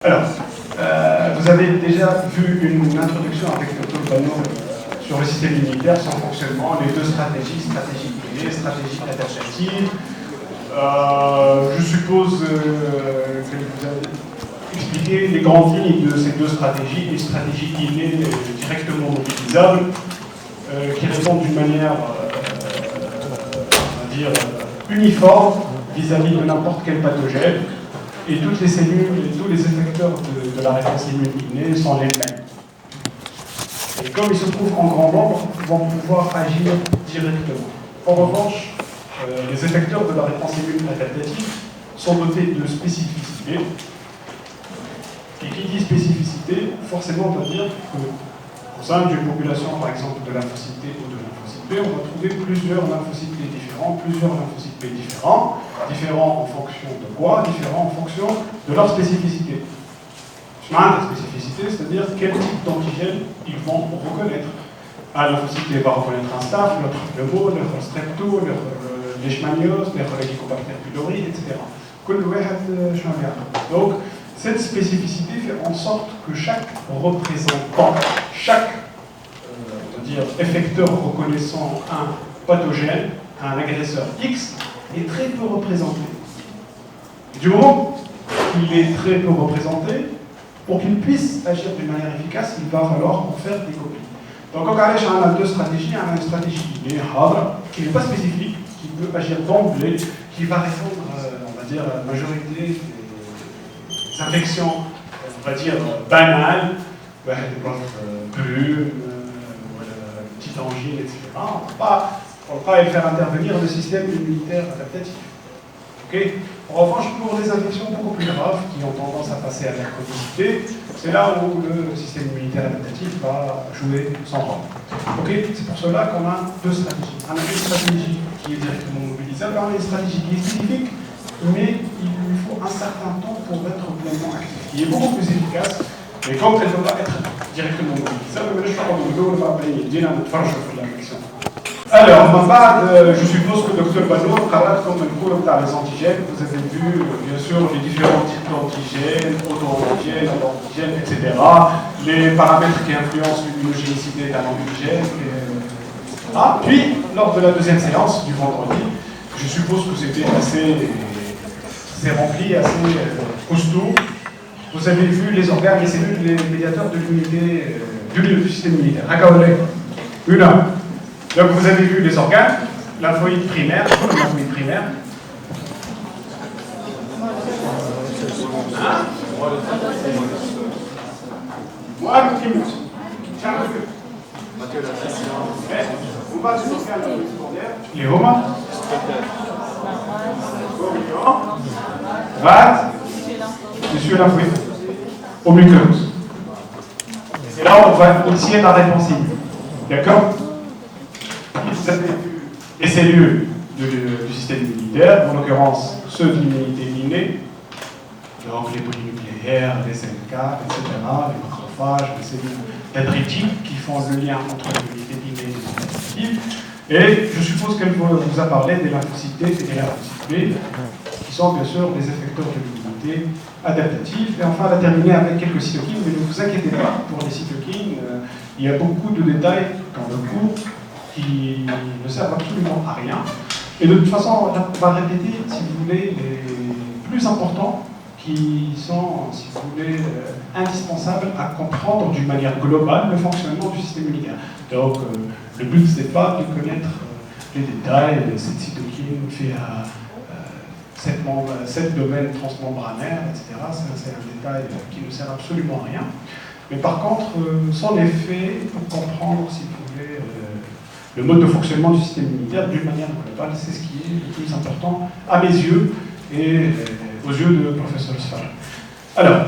Alors, vous avez déjà vu une introduction avec le Dr Bano sur le système immunitaire, son fonctionnement, les deux stratégies, stratégie innée, stratégie adaptative. Je suppose que vous avez expliqué les grandes lignes de ces deux stratégies, une stratégie innée directement mobilisable, qui répond d'une manière, on va dire, uniforme vis-à-vis de n'importe quel pathogène. Et toutes les cellules et tous les effecteurs de la réponse innée sont les mêmes. Et comme ils se trouvent en grand nombre, ils vont pouvoir agir directement. En revanche, les effecteurs de la réponse immune adaptative sont dotés de spécificité. Et qui dit spécificité, forcément, on va dire qu'au sein d'une population, par exemple, de lymphocytes T ou de lymphocytes B, on va trouver plusieurs lymphocytes T différents, plusieurs lymphocytes B différents en fonction de quoi? Différents en fonction de leur spécificité. La spécificité, c'est-à-dire quel type d'antigène ils vont reconnaître. Un lymphocyte T va reconnaître un staph, l'autre le mot, l'autre strepto, l'autre leishmaniose, l'autre l'hélicobacter pylori, etc. Donc, cette spécificité fait en sorte que chaque représentant, chaque on va dire, effecteur reconnaissant un pathogène, un agresseur X, est très peu représenté. Du moment qu'il est très peu représenté, pour qu'il puisse agir d'une manière efficace, il va falloir en faire des copies. Donc en Kalesh, on a deux stratégies. On a une stratégie qui n'est pas spécifique, qui peut agir d'emblée, qui va répondre, on va dire, à la majorité des infections, on va dire, banales, des brumes, petite angine, etc. On ne va pas faire intervenir le système immunitaire adaptatif. Okay. En revanche, pour des infections beaucoup plus graves, qui ont tendance à passer à la chronicité, c'est là où le système immunitaire adaptatif va jouer son rôle. Okay. C'est pour cela qu'on a deux stratégies. On a une stratégie qui est directement mobilisable, on a une stratégie qui est spécifique, mais il lui faut un certain temps pour être pleinement actif. Qui est beaucoup plus efficace, mais comme elle ne doit pas être directement mobilisable, alors, je suppose que le Dr Bano travaille comme un cours dans les antigènes. Vous avez vu, bien sûr, les différents types d'antigènes, auto-antigènes, antigènes, etc. Les paramètres qui influencent l'immunogénicité d'un antigène. Puis, lors de la deuxième séance du vendredi, je suppose que c'était assez rempli, assez costaud. Vous avez vu les organes, les cellules, les médiateurs de l'unité du système immunitaire. Donc vous avez vu les organes, lymphoïdes primaires, lymphoïdes primaires. Les romains. Monsieur lymphoïde. Au muqueuse. Et là, on va initier la réponse immunitaire. D'accord? Vous avez vu les cellules du système immunitaire, en l'occurrence ceux de l'immunité innée, donc les polynucléaires, les CNK, etc., les macrophages, les cellules dendritiques qui font le lien entre l'immunité innée et l'immunité adaptative. Et je suppose qu'elle vous a parlé des lymphocytes T et des lymphocytes B, qui sont bien sûr les effecteurs de l'immunité adaptative. Et enfin, elle a terminé avec quelques cytokines, mais ne vous inquiétez pas, pour les cytokines, il y a beaucoup de détails dans le cours qui ne servent absolument à rien. Et de toute façon, on va répéter, si vous voulez, les plus importants qui sont, si vous voulez, indispensables à comprendre d'une manière globale le fonctionnement du système immunitaire. Donc, le but, ce n'est pas de connaître les détails, cette cytokine fait à 7 domaines transmembranaires, etc. C'est un détail qui ne sert absolument à rien. Mais par contre, son effet pour comprendre, si vous voulez, le mode de fonctionnement du système immunitaire d'une manière globale, c'est ce qui est le plus important à mes yeux et aux yeux de professeur Sfar. Alors,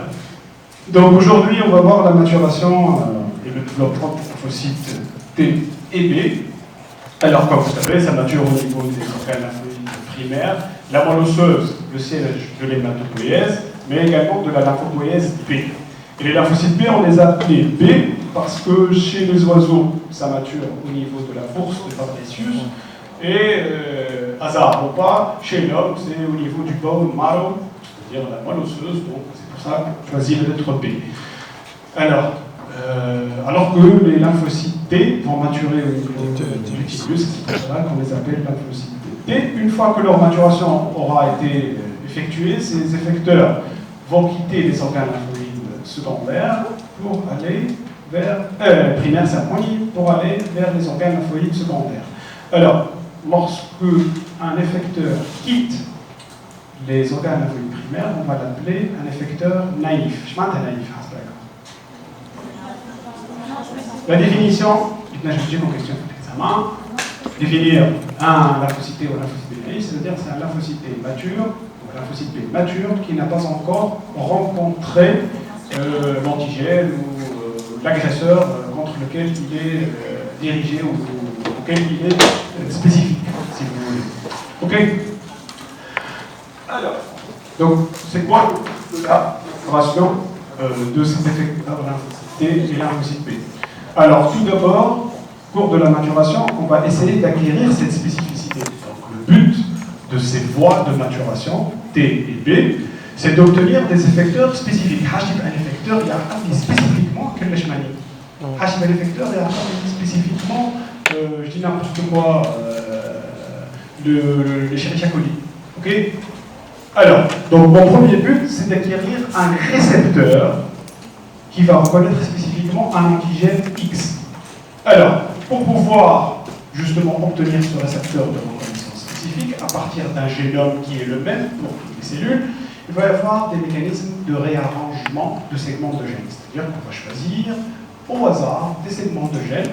donc aujourd'hui, on va voir la maturation et le développement des lymphocytes T et B. Alors, comme vous savez, ça mature au niveau des organes lymphoïdes primaires, la monoceuse, le siège de l'hématopoïèse, mais également de la lymphopoïèse B. Et les lymphocytes B, on les a appelés B parce que chez les oiseaux, ça mature au niveau de la bourse de Fabricius, et hasard ou pas, chez l'homme, c'est au niveau du bone marrow, c'est-à-dire la moelle osseuse, donc c'est pour pour ça, choisis la lettre B. Alors que les lymphocytes T vont maturer au niveau du thymus, c'est pour cela qu'on les appelle lymphocytes T. Une fois que leur maturation aura été effectuée, ces effecteurs vont quitter les organes lymphoïdes secondaires pour aller vers primaires, c'est pour aller vers les organes lymphoïdes secondaires. Alors, lorsque un effecteur quitte les organes lymphoïdes primaires, on va l'appeler un effecteur naïf. Je m'entends naïf, la définition, je vais vous une question pour l'examen. Définir un lymphocyte T ou un lymphocyte B naïf, c'est-à-dire que c'est un lymphocyte T mature ou un lymphocyte B mature qui n'a pas encore rencontré l'antigène ou l'agresseur contre lequel il est dirigé ou auquel il est spécifique, si vous voulez. Ok? Alors, donc, c'est quoi la relation de cet effecteur lymphocyte T et lymphocyte B? Alors, tout d'abord, au cours de la maturation, on va essayer d'acquérir cette spécificité. Donc, le but de ces voies de maturation, T et B, c'est d'obtenir des effecteurs spécifiques. Hachib al-effecteur, il y a spécifiquement quel lechmani. Hachib al-effecteur, il y a spécifiquement, je dis n'importe quoi, le Escherichia coli. Ok? Alors, donc mon premier but, c'est d'acquérir un récepteur qui va reconnaître spécifiquement un antigène X. Alors, pour pouvoir justement obtenir ce récepteur de reconnaissance spécifique à partir d'un génome qui est le même pour toutes les cellules, il va y avoir des mécanismes de réarrangement de segments de gènes. C'est-à-dire qu'on va choisir au hasard des segments de gènes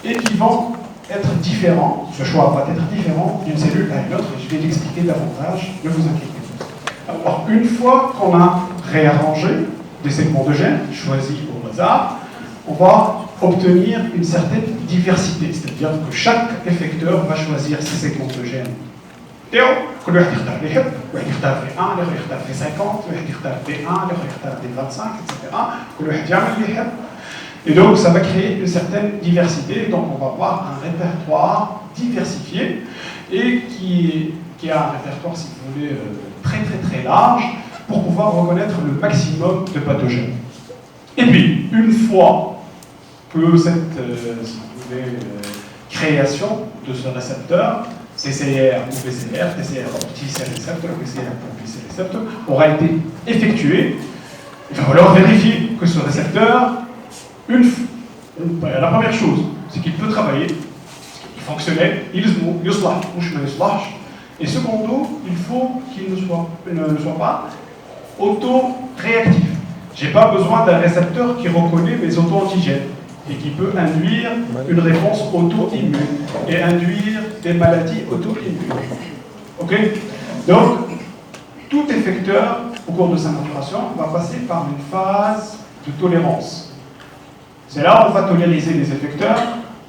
et qui vont être différents, ce choix va être différent d'une cellule à une autre, et je vais l'expliquer davantage, ne vous inquiétez pas. Alors, une fois qu'on a réarrangé des segments de gènes choisis au hasard, on va obtenir une certaine diversité, c'est-à-dire que chaque effecteur va choisir ses segments de gènes. Théo, que le يختار لي يحب، واحد يختار في 1, l'autre يختار في 50, واحد يختار في 1, l'autre يختار في 25, etc. كل واحد يعمل اللي يحب. Et donc, ça va créer une certaine diversité. Donc, on va avoir un répertoire diversifié et qui a un répertoire, si vous voulez, très très très large pour pouvoir reconnaître le maximum de pathogènes. Et puis, une fois que cette si vous voulez, création de ce récepteur, TCR ou PCR, TCR pour T-cell récepteur, PCR pour B-cell récepteur, aura été effectuée, il va falloir vérifier que ce récepteur, la première chose, c'est qu'il peut travailler, il fonctionnait, et secondo, il faut qu'il ne soit pas auto-réactif. Je n'ai pas besoin d'un récepteur qui reconnaît mes auto-antigènes et qui peut induire une réponse auto-immune et induire des maladies auto-immunes. Ok? Donc, tout effecteur, au cours de sa maturation, va passer par une phase de tolérance. C'est là où on va tolériser les effecteurs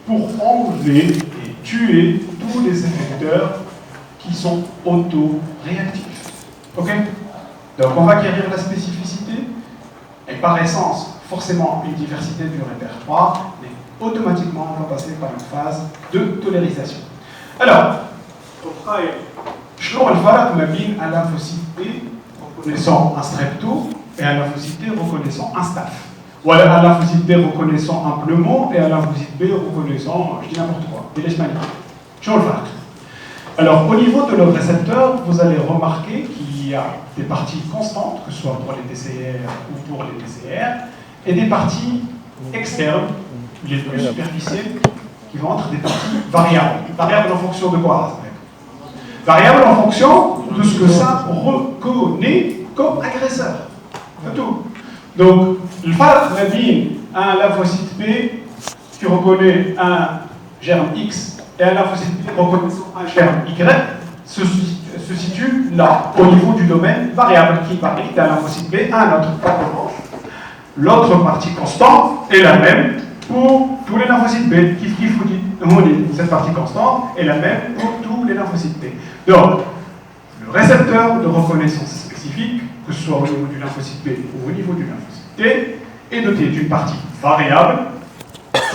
pour enlever et tuer tous les effecteurs qui sont auto-réactifs. Ok? Donc, on va acquérir la spécificité et par essence, forcément une diversité du répertoire, mais automatiquement on va passer par une phase de tolérisation. Alors, je vais faire un lymphocyte T reconnaissant un strepto et un lymphocyte T reconnaissant un staph. Ou alors un lymphocyte T reconnaissant un pneumo et un lymphocyte B reconnaissant, je dis n'importe quoi, des leishmaniaques. Je vais le faire. Alors, au niveau de leur récepteur, vous allez remarquer qu'il y a des parties constantes, que ce soit pour les TCR ou pour les TCR, et des parties externes, les plus superficielles, qui vont être des parties variables. Variables en fonction de quoi? Variables en fonction de ce que ça reconnaît comme agresseur. C'est tout. Donc, le farq un lymphocyte B qui reconnaît un germe X et un lymphocyte B reconnaissant un germe Y se situe là, au niveau du domaine variable qui varie d'un lymphocyte B à un autre. L'autre partie constante est la même pour tous les lymphocytes B. Cette partie constante est la même pour tous les lymphocytes B. Donc, le récepteur de reconnaissance spécifique, que ce soit au niveau du lymphocyte B ou au niveau du lymphocyte T, est doté d'une partie variable,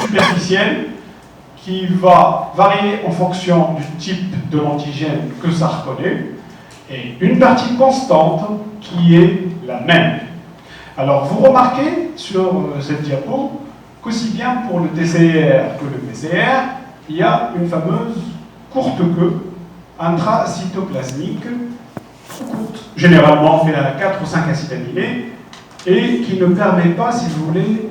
superficielle, qui va varier en fonction du type de l'antigène que ça reconnaît, et une partie constante qui est la même. Alors, vous remarquez sur cette diapo qu'aussi bien pour le TCR que le PCR, il y a une fameuse courte queue intracytoplasmique, courte, généralement fait à 4 ou 5 acides aminés, et qui ne permet pas, si vous voulez,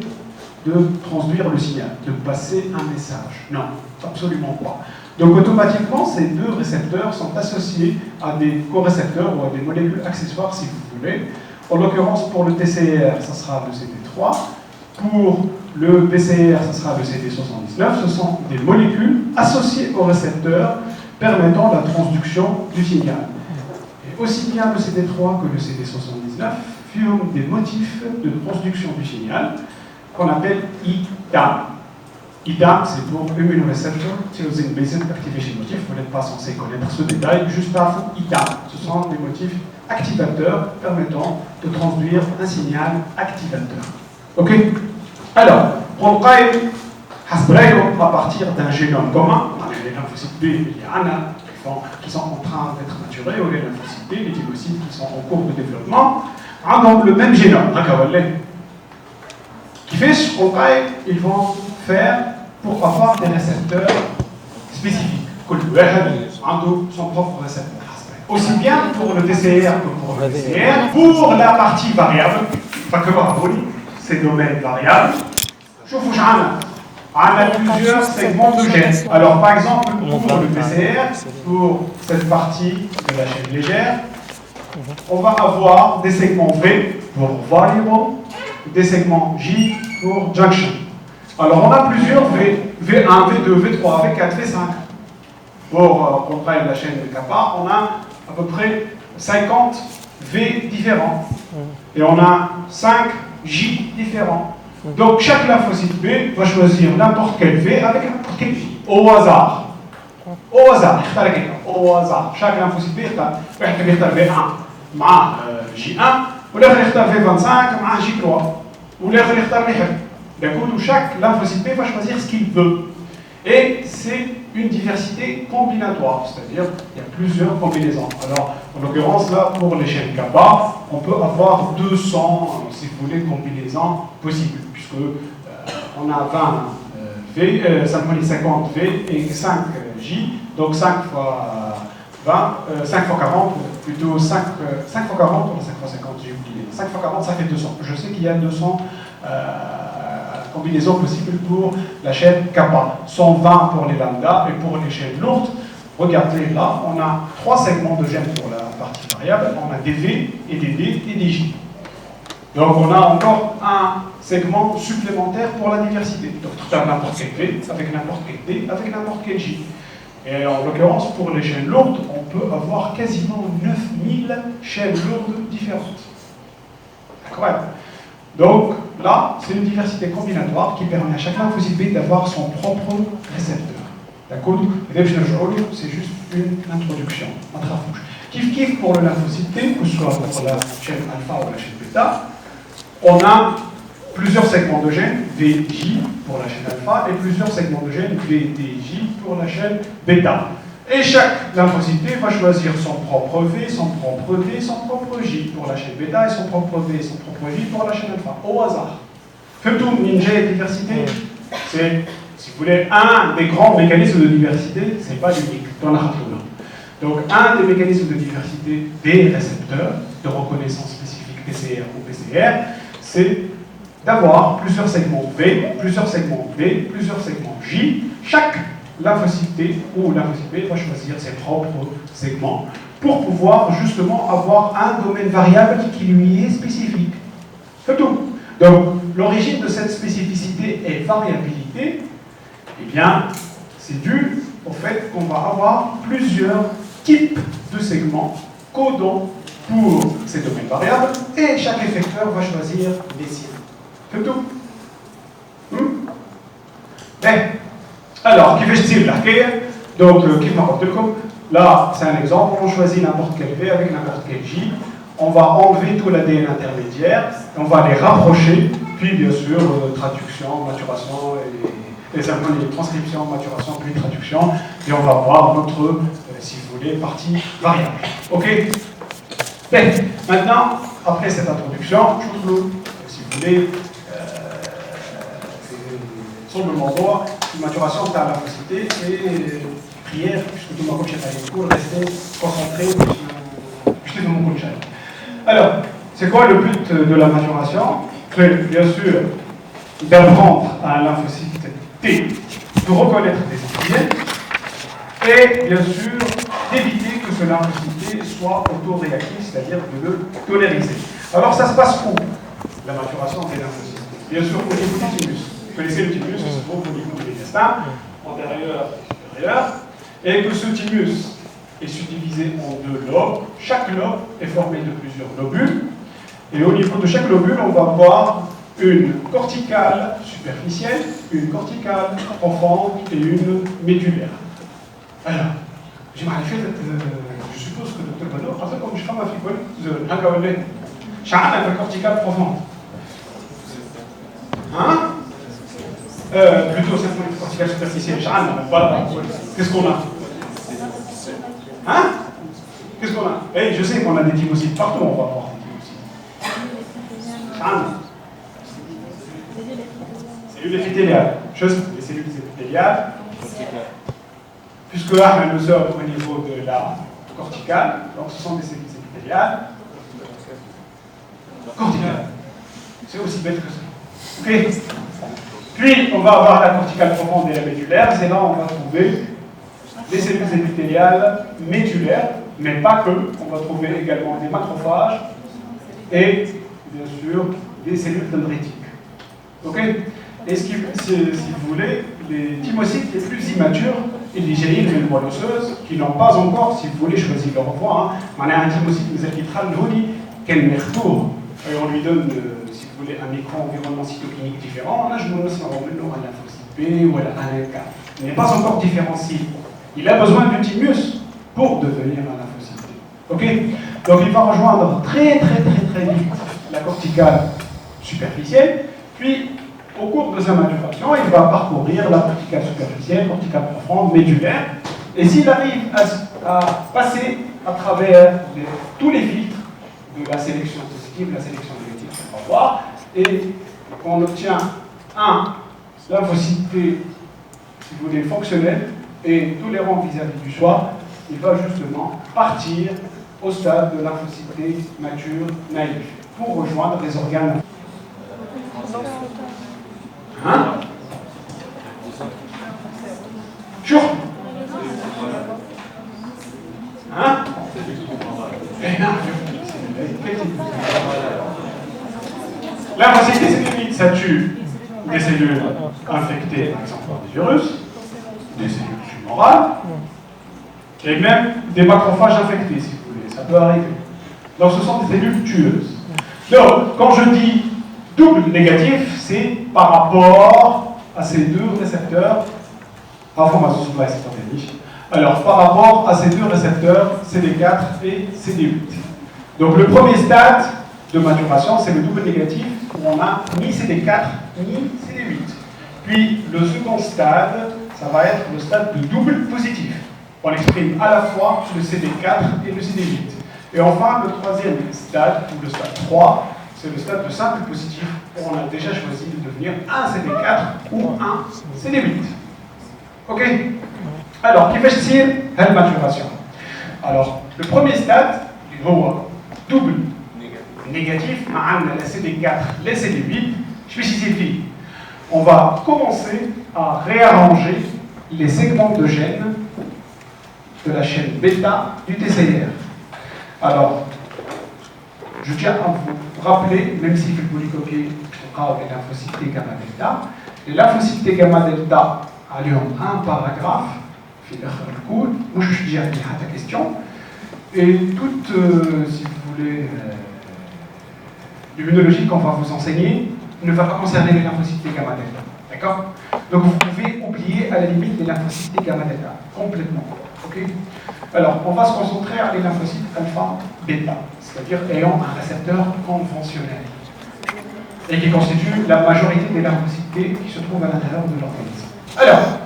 de transduire le signal, de passer un message. Non, absolument pas. Donc automatiquement, ces deux récepteurs sont associés à des corécepteurs ou à des molécules accessoires, si vous voulez. En l'occurrence, pour le TCR, ça sera le CD3. Pour le PCR, ça sera le CD79. Ce sont des molécules associées aux récepteurs permettant la transduction du signal. Et aussi bien le CD3 que le CD79 furent des motifs de transduction du signal qu'on appelle ITAM. ITAM, c'est pour Immunoreceptor Tyrosine Based Activation Motif. Vous n'êtes pas censé connaître ce détail, juste à fond, ITAM. Ce sont des motifs activateurs permettant de transduire un signal activateur. Ok? Alors, on va à partir d'un génome commun, les lymphocytes B et les ANA qui sont en train d'être maturés, ou les lymphocytes B, les thymocytes qui sont en cours de développement, ont le même génome. Qui fait ce qu'ils vont faire pour avoir des récepteurs spécifiques. Son propre récepteur. Aussi bien pour le TCR que pour le PCR. Pour la partie variable, ces domaines variables, je vous on a plusieurs segments de gènes. Alors par exemple, pour le PCR, pour cette partie de la chaîne légère, on va avoir des segments V pour variable, des segments J pour junction. Alors on a plusieurs V, V1, V2, V3, V4, V5. Pour comprendre la chaîne de kappa, on a à peu près 50 V différents. Et on a 5 J différents. Donc chaque lymphocyte B va choisir n'importe quel V avec n'importe quel J, au hasard. Au hasard, au hasard. Chaque lymphocyte B يختار V1 مع J1 والآخر يختار V25 مع J3 والآخر يختار اللي يحب. D'accord, où chaque lymphocyte B va choisir ce qu'il veut. Et c'est une diversité combinatoire, c'est-à-dire il y a plusieurs combinaisons. Alors, en l'occurrence, là, pour les chaînes kappa, on peut avoir 200, si vous voulez, combinaisons possibles, puisque on a 20 V, 50 V et 5 J, donc 5 fois 20, 5 fois 40, plutôt 5 fois 40, ou 5 fois 50, j'ai oublié. 5 fois 40, ça fait 200. Je sais qu'il y a 200 combinaisons possibles pour la chaîne kappa. 120 pour les lambda et pour les chaînes lourdes. Regardez là, on a 3 segments de gènes pour la partie variable. On a des V et des D et des J. Donc on a encore un segment supplémentaire pour la diversité. Donc tout à n'importe quel V, avec n'importe quel D, avec n'importe quel J. Et en l'occurrence, pour les chaînes lourdes, on peut avoir quasiment 9000 chaînes lourdes différentes. Incroyable. Donc là, c'est une diversité combinatoire qui permet à chaque lymphocyte B d'avoir son propre récepteur. D'accord? C'est juste une introduction, un trafouche. Kiff pour le lymphocyte T, que ce soit pour la chaîne alpha ou la chaîne bêta, on a plusieurs segments de gènes, VJ pour la chaîne alpha, et plusieurs segments de gènes, VDJ pour la chaîne bêta. Et chaque lymphocyte T va choisir son propre V, son propre D, son propre J pour la chaîne bêta, et son propre V et son propre J pour la chaîne alpha, au hasard. Faites-vous ninja et diversité, c'est, si vous voulez, un des grands mécanismes de diversité, c'est pas l'unique, dans la ratona. Donc, un des mécanismes de diversité des récepteurs de reconnaissance spécifique PCR ou PCR, c'est d'avoir plusieurs segments V, plusieurs segments D, plusieurs segments J. Chaque lymphocyte T ou lymphocyte B va choisir ses propres segments pour pouvoir justement avoir un domaine variable qui lui est spécifique. C'est tout. Donc, l'origine de cette spécificité et variabilité, eh bien, c'est dû au fait qu'on va avoir plusieurs types de segments codants pour ces domaines variables et chaque effecteur va choisir les siens. C'est tout. Alors, qui fait style là? Donc, qui m'a rappelé comme là, c'est un exemple, on choisit n'importe quel V avec n'importe quel J, on va enlever tout l'ADN intermédiaire, on va les rapprocher, puis bien sûr, traduction, maturation, et simplement transcription, maturation, puis traduction, et on va avoir notre, si vous voulez, partie variable. Ok? Maintenant, après cette introduction, si vous voulez, sur le mot maturation de la lymphocyté et prière, puisque tout le monde est cours, restez concentrés, puisque tout le monde est. Alors, c'est quoi le but de la maturation? C'est bien sûr d'apprendre à un lymphocyte T de reconnaître des antigènes et bien sûr d'éviter que ce lymphocyte T soit autoréactif, c'est-à-dire de le tolériser. Alors ça se passe où? La maturation des lymphocytes. Bien sûr au niveau du thymus. Vous connaissez le thymus, qui se trouve au niveau de l'intestin, antérieur et supérieur, et que ce thymus est subdivisé en deux lobes. Chaque lobe est formé de plusieurs lobules, et au niveau de chaque lobule, on va voir une corticale superficielle, une corticale profonde et une médulaire. Alors, je suppose que le Dr Bano, comme je fais ma figure, j'ai un corticale profonde. Hein? Plutôt simplement une corticale superficielle. Voilà. Qu'est-ce qu'on a? Hein? Qu'est-ce qu'on a? Eh, je sais qu'on a des thymocytes partout, on va voir des thymocytes. Cellules épithéliales. Juste les cellules épithéliales. Puisque là, nous sommes au niveau de la corticale, donc ce sont des cellules épithéliales. Corticale. C'est aussi bête que ça. Okay. Puis, on va avoir la corticale profonde et la médulaire. C'est là où on va trouver les cellules épithéliales médulaires, mais pas que. On va trouver également des macrophages et, bien sûr, des cellules dendritiques. Ok? Et si vous voulez, les thymocytes les plus immatures, et les gélides et les moelle osseuse, qui n'ont pas encore, si vous voulez, choisi leur voie, on a un thymocyte mésopitral, et on lui donne, si vous voulez, un micro-environnement cytokinique différent. Là, je me lance en un lymphocyte B ou un LK. Il n'est pas encore différencié. Il a besoin du thymus pour devenir un lymphocyte B. Ok? Donc il va rejoindre très vite la corticale superficielle, puis au cours de sa maturation, il va parcourir la corticale superficielle, corticale profonde, médulaire, et s'il arrive à passer à travers tous les filtres de la sélection positive, la sélection négative, on va voir, et qu'on obtient un lymphocyte T, si vous voulez, fonctionnel et tolérant vis-à-vis du soi, il va justement partir au stade de lymphocyte T mature, naïf, pour rejoindre les organes. Hein? Sure. Hein? Lymphocyte T, c'est limite, ça tue des cellules infectées, par exemple, par des virus, des cellules tumorales, et même des macrophages infectés, si vous voulez, ça peut arriver. Donc ce sont des cellules tueuses. Donc, quand je dis double négatif, c'est par rapport à ces deux récepteurs. Alors, par rapport à ces deux récepteurs, CD4 et CD8. Donc, le premier stade de maturation, c'est le double négatif, où on n'a ni CD4 ni CD8. Puis, le second stade, ça va être le stade de double positif. On exprime à la fois le CD4 et le CD8. Et enfin, le troisième stade, ou le stade 3, c'est le stade de simple positif, où on a déjà choisi de devenir un CD4 ou un CD8. Ok? Alors, qui fait la maturation? Alors, le premier stade, il vaut double négatif, la CD4, les CD8, je spécifie. On va commencer à réarranger les segments de gènes de la chaîne bêta du TCR. Alors, je tiens à vous rappeler, même si vous voulez copier les lymphocytes T gamma delta, les lymphocytes T gamma delta a un paragraphe, moi je dis à ta question, et toute, si vous voulez, l'immunologie qu'on va vous enseigner ne va pas concerner les lymphocytes T gamma delta. D'accord? Donc vous pouvez oublier à la limite les lymphocytes T gamma delta, complètement. Ok? Alors, on va se concentrer sur les lymphocytes alpha bêta, c'est-à-dire ayant un récepteur conventionnel, et qui constitue la majorité des lymphocytes T qui se trouvent à l'intérieur de l'organisme. Alors,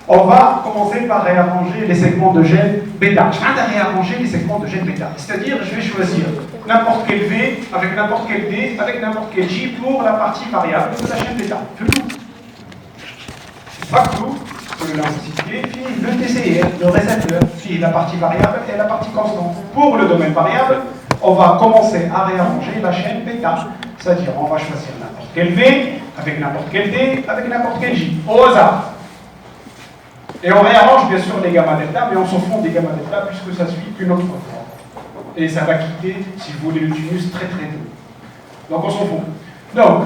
on va commencer par réarranger les segments de gènes bêta. Je viens de réarranger les segments de gènes bêta, c'est-à-dire je vais choisir n'importe quel V, avec n'importe quel D, avec n'importe quel J pour la partie variable de la chaîne bêta. C'est tout. Pas tout. Le TCR, le récepteur, puis la partie variable et la partie constante. Pour le domaine variable, on va commencer à réarranger la chaîne bêta. C'est-à-dire, on va choisir n'importe quel V, avec n'importe quel D, avec n'importe quel J, au hasard. Et on réarrange bien sûr les gamma delta, mais on s'en fout des gamma delta puisque ça suit une autre fois. Et ça va quitter, si vous voulez, le tumus très très tôt. Donc on s'en fout. Donc,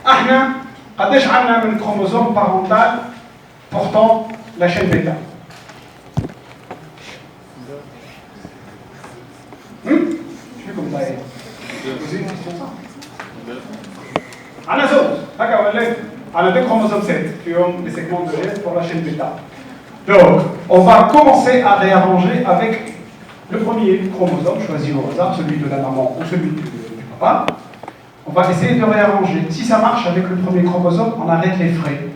on a un chromosome parental portant la chaîne bêta. Je fais comme ça. Poser une question ça. On a deux chromosomes 7 qui ont des segments de gènes pour la chaîne bêta. Donc, on va commencer à réarranger avec le premier chromosome choisi au hasard, celui de la maman ou celui du papa. On va essayer de réarranger. Si ça marche avec le premier chromosome, on arrête les frais.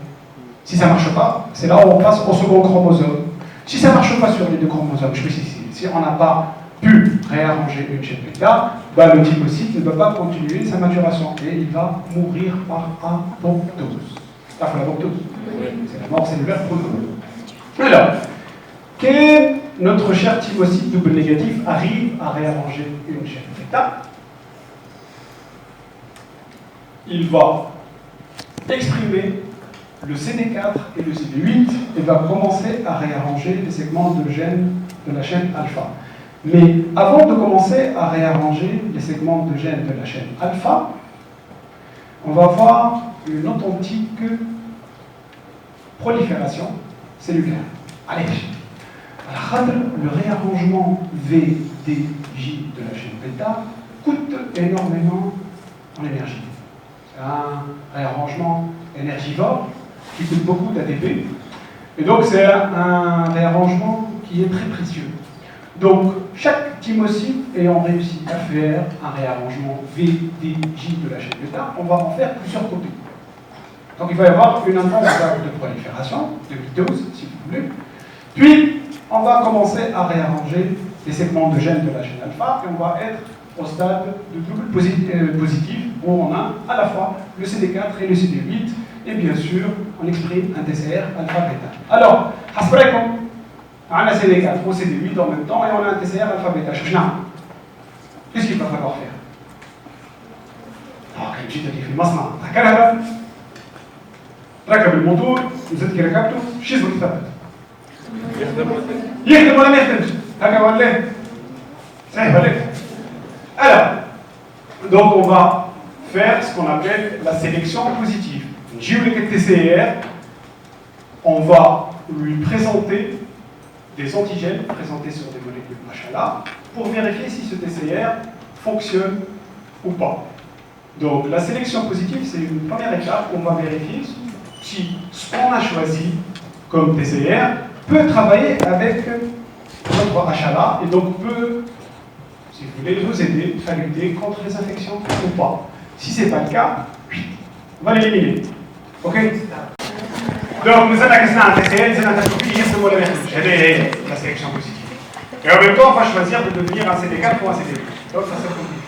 Si ça ne marche pas, c'est là où on passe au second chromosome. Si ça ne marche pas sur les deux chromosomes, je suis ici. Si on n'a pas pu réarranger une chaîne bêta, bah, le thymocyte ne peut pas continuer sa maturation et il va mourir par apoptose. Ah, faut l'apoptose. C'est la mort cellulaire pour nous. Alors, notre cher thymocyte double négatif arrive à réarranger une chaîne bêta. Il va exprimer le CD4 et le CD8 et va commencer à réarranger les segments de gènes de la chaîne alpha. Mais avant de commencer à réarranger les segments de gènes de la chaîne alpha, on va voir une authentique prolifération cellulaire. Allez, le réarrangement VDJ de la chaîne bêta coûte énormément en énergie. C'est un réarrangement énergivore qui coûte beaucoup d'ATP. Et donc c'est un réarrangement qui est très précieux. Donc chaque thymocyte ayant réussi à faire un réarrangement VDJ de la chaîne bêta, on va en faire plusieurs copies. Donc il va y avoir une intense vague de prolifération, de mitose si vous voulez. Puis on va commencer à réarranger les segments de gènes de la chaîne alpha et on va être au stade de double positif où on a à la fois le CD4 et le CD8 et bien sûr on exprime un TCR alpha-bêta. Alors, on a CD4 ou CD8 en même temps et on a un TCR alpha-bêta. Qu'est-ce qu'il va falloir faire? كان جيت في المصنع ركبها ركب الموتور نزلت كي ركبته شو يصير ثابت؟ يخدم ولا ما يخدمش؟ هكا ولا صحيح ولا؟ Alors, donc on va faire ce qu'on appelle la sélection positive. Une TCR, on va lui présenter des antigènes présentés sur des molécules machala pour vérifier si ce TCR fonctionne ou pas. Donc la sélection positive, c'est une première étape où on va vérifier si ce qu'on a choisi comme TCR peut travailler avec notre HLA et donc peut, si vous voulez, nous aider à lutter contre les infections ou pas. Si ce n'est pas le cas, on va l'éliminer. Ok? Donc nous avons un TCR, nous avons la sélection positive. Et en même temps, on va choisir de devenir un CD4 ou un CD8. Donc ça c'est compliqué.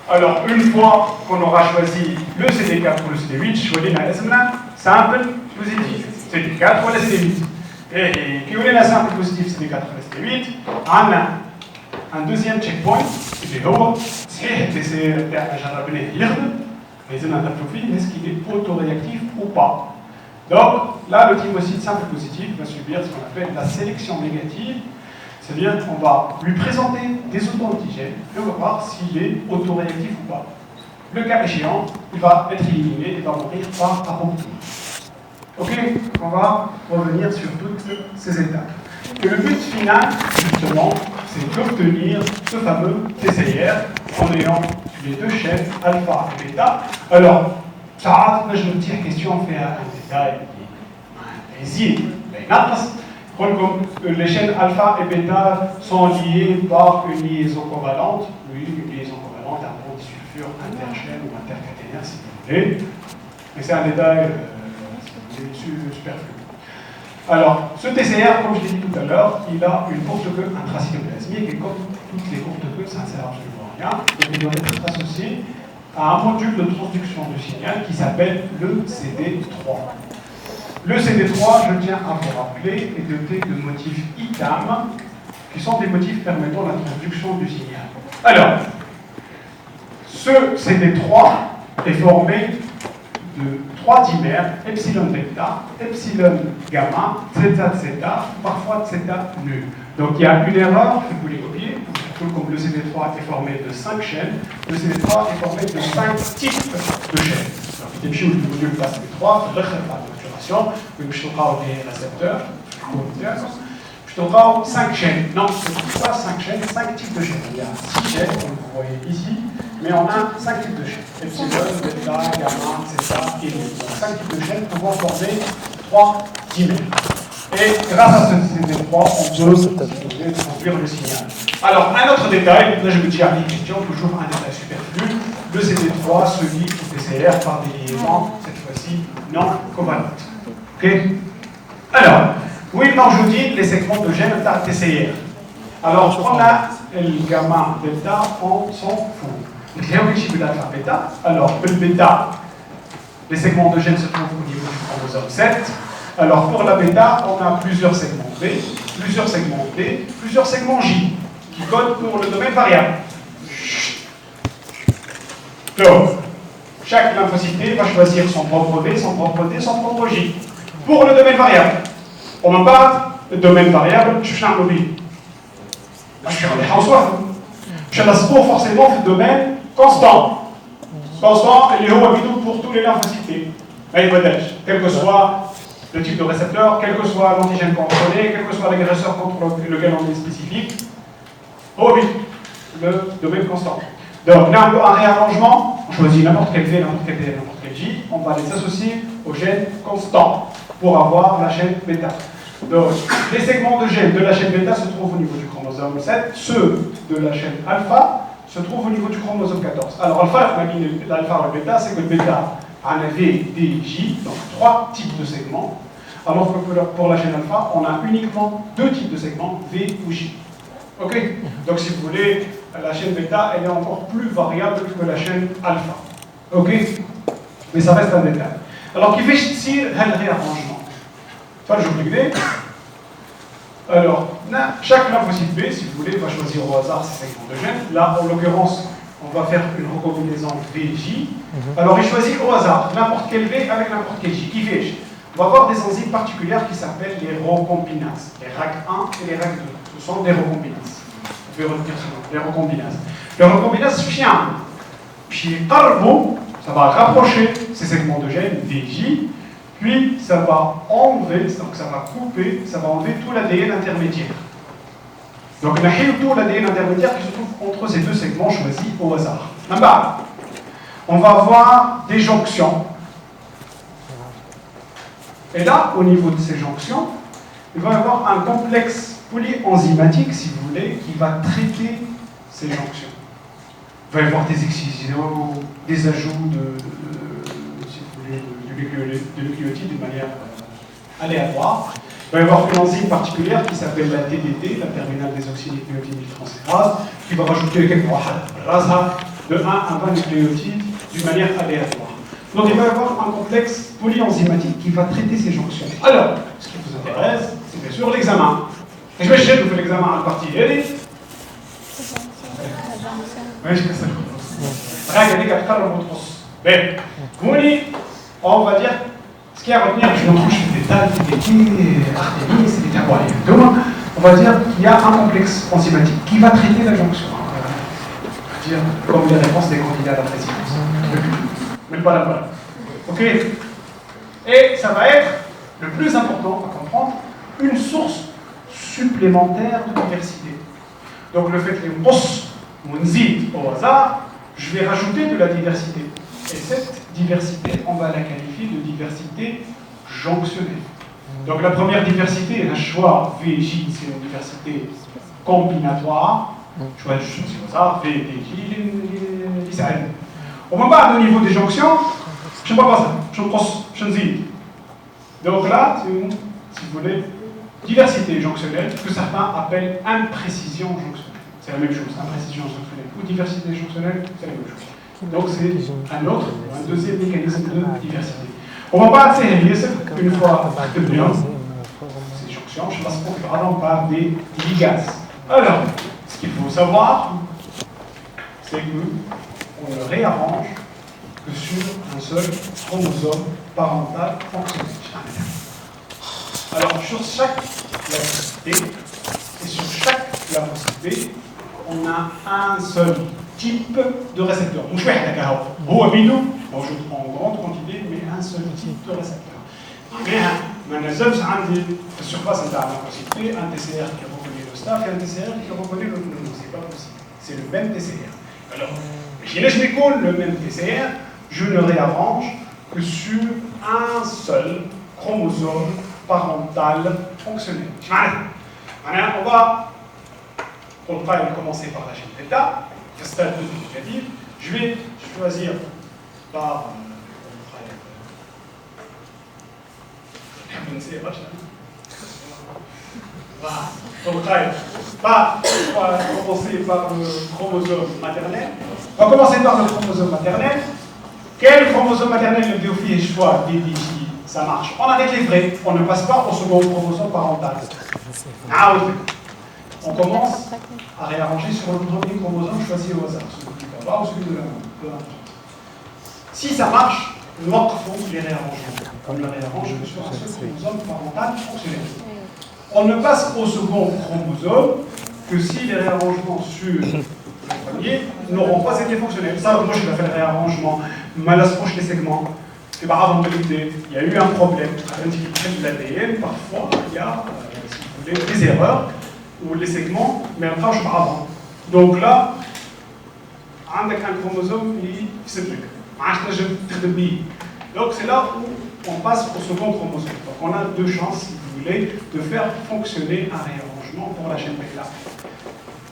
Alors, une fois qu'on aura choisi le CD4 ou le CD8, choisir simple positif. CD4 ou le CD8. Et qui est la simple positif CD4 ou le CD8, on a un deuxième checkpoint, qui est le TCR تاعنا جربناه يخدم، mais on a un est-ce qu'il est autoréactif ou pas. Donc, là, le thymocyte simple positif va subir ce qu'on appelle la sélection négative. C'est-à-dire qu'on va lui présenter des auto-antigènes et on va voir s'il est autoréactif ou pas. Le cas échéant, il va être éliminé et va mourir par apoptose. Ok, on va revenir sur toutes ces étapes. Et le but final, justement, c'est d'obtenir ce fameux TCR en ayant les deux chaînes alpha et bêta. Alors, ça, je me dis, question, on fait un détail, un plaisir, les chaînes alpha et bêta sont liées par une liaison covalente. Oui, une liaison covalente, un bond disulfure interchaîne ou intercaténaire, si vous voulez. Mais c'est un détail superflu. Alors, ce TCR, comme je l'ai dit tout à l'heure, il a une porte-queue intracytoplasmique et comme toutes les courtes queues, ça ne sert absolument à rien. Donc il doit être associé à un module de transduction du signal qui s'appelle le CD3. Le CD3, je tiens à vous rappeler, est doté de motifs ITAM, qui sont des motifs permettant la transduction du signal. Alors, ce CD3 est formé de 3 dimères, epsilon delta, epsilon gamma, zeta zeta, parfois zeta nu. Donc il y a une erreur que vous voulez copier, comme le CD3 est formé de 5 chaînes, le CD3 est formé de 5 types de chaînes. Donc il y a le module de CD3, le maturation, les récepteurs, je te 5 chaînes. Non, ce n'est pas 5 chaînes, 5 types de chaînes. Il y a 6 chaînes, comme vous voyez ici, mais on a 5 types de chaînes. Epsilon, delta, gamma, zeta et nu. Donc 5 types de chaînes pouvant former 3 dimères. Et grâce à ce CD3, on peut transduire le signal. Alors, un autre détail, là je me dis à mes questions, toujours un détail superflu. Le CD3 se lie au TCR par des liaisons, cette fois-ci non covalentes. Ok? Alors, oui, non, je dis les segments de gènes TCR. Alors, on a le gamma delta, on s'en fout. Bêta. Alors, le bêta, les segments de gènes se trouvent au niveau du chromosome 7. Alors, pour la bêta, on a plusieurs segments B, plusieurs segments D, plusieurs segments J, qui codent pour le domaine variable. Donc, chaque lymphocyte va choisir son propre V, son propre D, son propre J. Pour le domaine variable, on me parle de domaine variable, je suis un mobile. Je suis forcément le domaine constant. Constant, il est haut pour tous les lymphocytes. Quel que soit le type de récepteur, quel que soit l'antigène contrôlé, quel que soit l'agresseur contre lequel on est spécifique, le domaine constant. Donc, là, un réarrangement, on choisit n'importe quel V, n'importe quel D, n'importe quel J, on va les associer au gène constant pour avoir la chaîne bêta. Donc, les segments de gènes de la chaîne bêta se trouvent au niveau du chromosome 7, ceux de la chaîne alpha se trouvent au niveau du chromosome 14. Alors, alpha, l'alpha et le bêta, c'est que le bêta a un V, D, J, donc 3 types de segments, alors que pour la chaîne alpha, on a uniquement 2 types de segments, V ou J. Ok? Donc, si vous voulez, la chaîne bêta, elle est encore plus variable que la chaîne alpha. Ok? Mais ça reste un détail. Alors, qui fait ici le réarrangement? Je vous l'ai. Alors, chaque lymphocyte B, si vous voulez, va choisir au hasard ses segments de gènes. Là, en l'occurrence, on va faire une recombinaison VJ. Alors, il choisit au hasard n'importe quel V avec n'importe quel J. Qui fait? On va avoir des enzymes particulières qui s'appellent les recombinases. Les RAC1 et les RAC2. Ce sont des recombinases. Vous pouvez retenir ce nom, les recombinases. Les recombinases chien. Puis, ça va rapprocher ces segments de gènes VJ. Puis, ça va enlever, donc ça va couper, ça va enlever tout l'ADN intermédiaire. Donc, on a tout l'ADN intermédiaire qui se trouve entre ces deux segments choisis au hasard. Là-bas, on va avoir des jonctions. Et là, au niveau de ces jonctions, il va y avoir un complexe polyenzymatique, si vous voulez, qui va traiter ces jonctions. Il va y avoir des excisions, des ajouts de nucléotides d'une manière aléatoire. Il va y avoir une enzyme particulière qui s'appelle la TDT, la terminale désoxynucléotide transférase, qui va rajouter quelques de 1 à 20 nucléotides d'une manière aléatoire. Donc il va y avoir un complexe polyenzymatique qui va traiter ces jonctions. Alors, ce qui vous intéresse, c'est bien sûr l'examen. Et je vais chercher de faire l'examen à la partie. Oui, je fais ça. On va dire, ce qu'il y a à retenir, je montre des détails, Artémis, des Tabois, on va dire qu'il y a un complexe enzymatique qui va traiter la jonction. On va dire, comme les réponses des candidats à la présidence. Mais pas la bonne. Ok? Et ça va être, le plus important à comprendre, une source supplémentaire de diversité. Donc le fait que on zid au hasard, je vais rajouter de la diversité. Et cette diversité, on va la qualifier de diversité jonctionnelle. Donc la première diversité, un choix VJ, c'est une diversité combinatoire. Choix de choisir au hasard, VJ, Israël. On va pas au niveau des jonctions, je ne sais pas ça, je ne zid. Donc là, c'est une, si vous voulez, diversité jonctionnelle, que certains appellent imprécision jonctionnelle. c'est la même chose. Imprécision instructionnelle ou diversité échantillonnelle, c'est la même chose. Donc c'est un autre, un deuxième mécanisme de diversité. On va pas accélérer une fois que bien, ces jonctions, je pense qu'on parle par des ligases. Alors, ce qu'il faut savoir, c'est qu'on ne réarrange que sur un seul chromosome parental fonctionnel. Alors, sur chaque plavocité et sur chaque plavocité, on a un seul type de récepteur. مش واحد هكا هو بيدو موجود en grande quantité mais un seul type de récepteur. معناها ما نلزمش عندي في السيرفاس نتاع الفوسيتي un TCR qui reconnaît le staph et un TCR qui reconnaît le pneumo. C'est pas possible. C'est le même TCR. Alors, je m'écoule le même TCR, je ne réarrange que sur un seul chromosome parental fonctionnel. On va, pour le travail, commencer par la chaîne bêta, stade éducatif. Je vais choisir par on va commencer par le chromosome maternel. On va commencer par le chromosome maternel. Quel chromosome maternel le déophile choix ici, ça marche. On arrête les vrais, on ne passe pas au second chromosome parental. Ah oui. On commence à réarranger sur le premier chromosome choisi au hasard, celui du bas ou celui de la main, peu importe. Si ça marche, nous font les réarrangements. On le réarrange sur un seul chromosome parental fonctionnel. On ne passe au second chromosome que si les réarrangements sur le premier n'auront pas été fonctionnels. Ça, moi, je vais faire le réarrangement, mal approche les segments. C'est par avant de l'idée, il y a eu un problème à l'intégration de l'ADN. Parfois, il y a, si vous voulez, des erreurs ou les segments, mais un tranche par avant. Donc là, on a un chromosome qui se truc. Donc c'est là où on passe au second chromosome. Donc on a deux chances, si vous voulez, de faire fonctionner un réarrangement pour la chaîne bêta.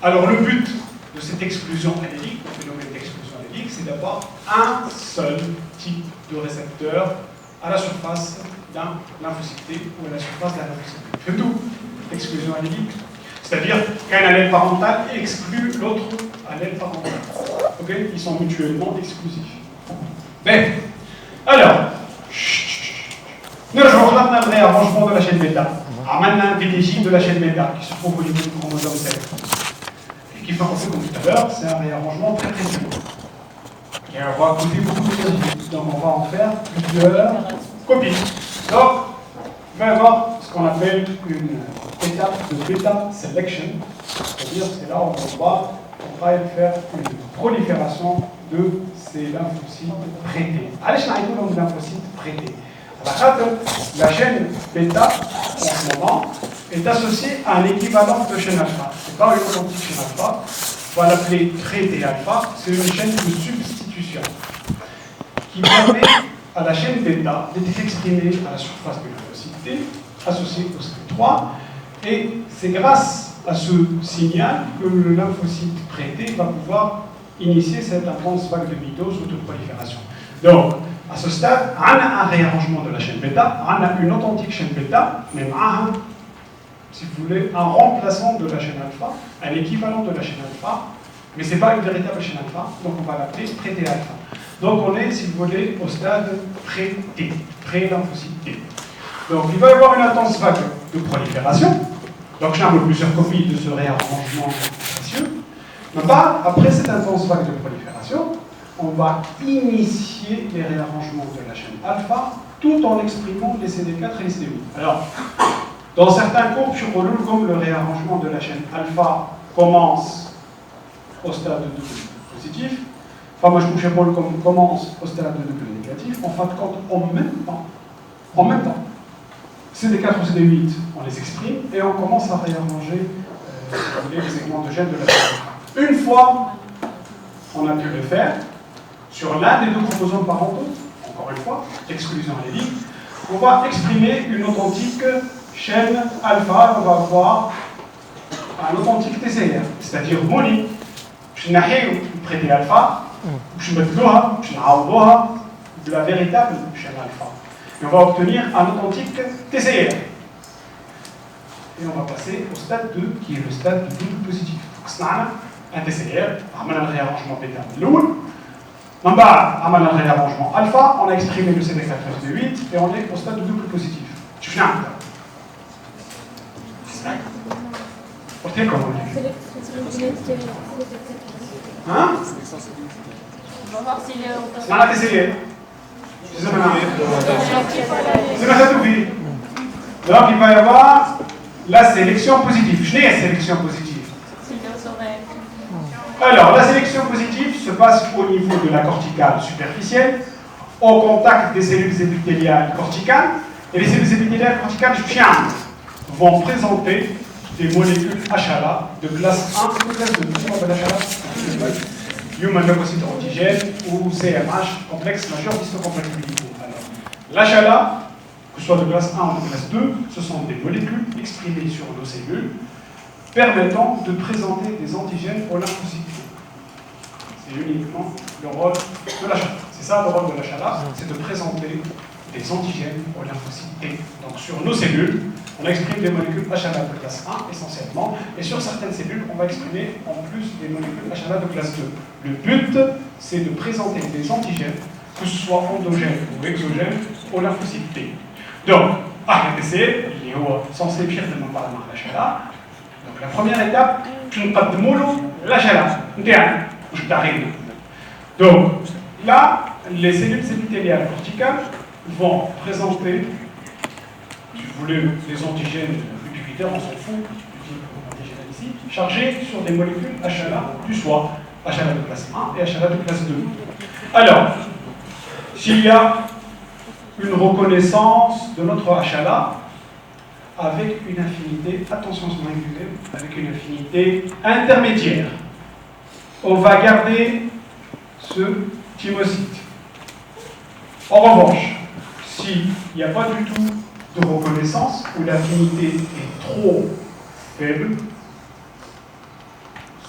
Alors le but de cette exclusion allélique, le phénomène d'exclusion allélique, c'est d'avoir un seul type de récepteur à la surface d'un lymphocyte T ou à la surface d'un lymphocyte B. C'est tout. Exclusion allélique. C'est-à-dire qu'un allèle parental exclut l'autre allèle parental. Okay? Ils sont mutuellement exclusifs. Bien. Alors, nous rejoignons un réarrangement de la chaîne bêta. Maintenant, un PDJ de la chaîne bêta qui se trouve au niveau du chromosome 7. Et qui fait en fait, comme tout à l'heure, c'est un réarrangement très précis. Et on va coûter beaucoup d'énergie. Donc, on va en faire plusieurs copies. Donc, il va y avoir ce qu'on appelle une étape de bêta selection, c'est-à-dire c'est là où on va faire une prolifération de ces lymphocytes prêtés. Allez, je n'arrive pas dans les lymphocytes prêtés. La chaîne bêta, en ce moment, est associée à un équivalent de chaîne alpha. Ce n'est pas une authentique chaîne alpha, on va l'appeler traité alpha, c'est une chaîne de substitution qui permet à la chaîne bêta d'être exprimée à la surface de lymphocyte T, associée au SCD3, et c'est grâce à ce signal que le lymphocyte prêté va pouvoir initier cette intense vague de mitose ou de prolifération. Donc, à ce stade, on a un réarrangement de la chaîne bêta, on a une authentique chaîne bêta, mais on a, si vous voulez, un remplacement de la chaîne alpha, un équivalent de la chaîne alpha, mais ce n'est pas une véritable chaîne alpha, donc on va l'appeler pré-T alpha. Donc on est, si vous voulez, au stade pré-T, pré-lymphocyte T. Donc il va y avoir une intense vague de prolifération, donc j'ai plusieurs copies de ce réarrangement précieux. Mais pas, après cette intense vague de prolifération, on va initier les réarrangements de la chaîne alpha tout en exprimant les CD4 et les CD8. Alors, dans certains cours, sur comme le réarrangement de la chaîne alpha commence au stade de double positif, enfin moi je couche comme commence au stade de double négatif, en fin de compte, en même temps, CD4 ou CD8, on les exprime et on commence à réarranger les segments de gènes de la chaîne alpha. Une fois on a pu le faire, sur l'un des deux chromosomes parentaux, encore une fois, exclusion allélique, on va exprimer une authentique chaîne alpha, on va avoir un authentique TCR, c'est-à-dire moni. Je n'ai prêté alpha, je vais de la véritable chaîne alpha. Et on va obtenir un authentique TCR. Et on va passer au stade 2, qui est le stade du double positif. un TCR, on a un réarrangement bêta l'oul. On a un réarrangement alpha, on a exprimé le CD4FD8 et on est au stade de double positif. Tu fais un peu. Pour quel comment hein? On va voir s'il est au on a TCR. C'est ça maintenant. C'est ma chatoufie. Donc il va y avoir la sélection positive. Je n'ai la sélection positive. Alors, la sélection positive se passe au niveau de la corticale superficielle, au contact des cellules épithéliales corticales, et les cellules épithéliales corticales vont présenter des molécules HLA de classe 1 ou de classe 2. Comment on appelle HLA? Human leucocyte antigène ou CMH, complexe majeur histocomplexe médicaux. Alors, l'HLA, que ce soit de classe 1 ou de classe 2, ce sont des molécules exprimées sur nos cellules permettant de présenter des antigènes aux lymphocytes. C'est uniquement le rôle de l'HLA. C'est ça le rôle de l'HLA, c'est de présenter des antigènes aux lymphocytes T. Donc sur nos cellules, on exprime des molécules HLA de classe 1 essentiellement, et sur certaines cellules, on va exprimer en plus des molécules HLA de classe 2. Le but, c'est de présenter des antigènes, que ce soit endogènes ou exogènes, aux lymphocytes T. Donc, RTC, il est censé faire de mon parlement l'HLA. Donc la première étape, tu ne pas de mollo, l'HLA. Donc là, les cellules épithéliales corticales vont présenter, si vous voulez, des antigènes ubiquitaires, on s'en fout, antigènes ici, chargés sur des molécules HLA du soi, HLA de classe 1 et HLA de classe 2. Alors, s'il y a une reconnaissance de notre HLA avec une affinité, attention à ce singulier, avec une affinité intermédiaire, on va garder ce thymocyte. En revanche, s'il n'y a pas du tout de reconnaissance, ou l'affinité est trop faible,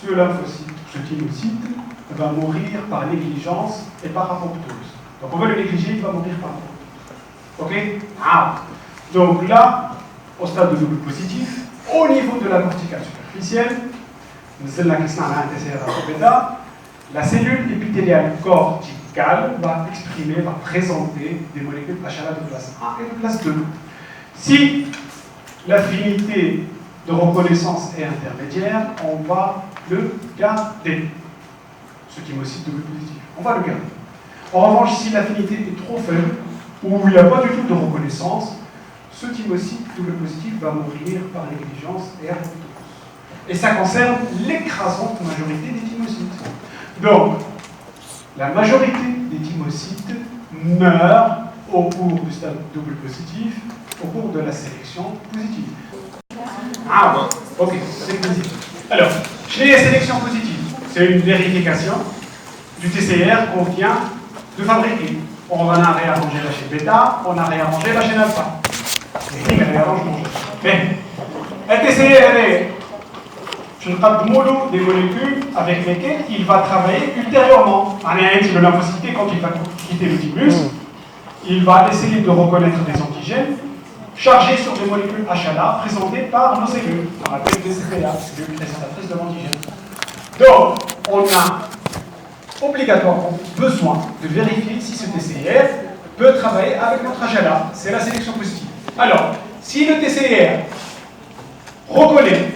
ce lymphocyte, ce thymocyte, va mourir par négligence et par apoptose. Donc on va le négliger, il va mourir par apoptose. Ok? Donc là, au stade de double positif, au niveau de la corticale superficielle, la cellule épithéliale corticale va exprimer, va présenter des molécules HLA de classe 1 et de classe 2. Si l'affinité de reconnaissance est intermédiaire, on va le garder. Ce thymocyte double positif, on va le garder. En revanche, si l'affinité est trop faible, ou il n'y a pas du tout de reconnaissance, ce thymocyte double positif va mourir par négligence et apoptose. Et ça concerne l'écrasante majorité des thymocytes. Donc, la majorité des thymocytes meurent au cours du stade double positif, au cours de la sélection positive. Ok, c'est positif. Alors, chez les sélections positives, c'est une vérification du TCR qu'on vient de fabriquer. On en a réarrangé la chaîne bêta, on a réarrangé la chaîne alpha. C'est le réarrangement. Mais, un TCR, je ne des molécules avec lesquelles il va travailler ultérieurement. Le lymphocyte, quand il va quitter le thymus, il va essayer de reconnaître des antigènes chargés sur des molécules HLA présentées par nos cellules. On appelle des CPA, cellules présentatrices de l'antigène. Donc, on a obligatoirement besoin de vérifier si ce TCR peut travailler avec notre HLA. C'est la sélection positive. Alors, si le TCR reconnaît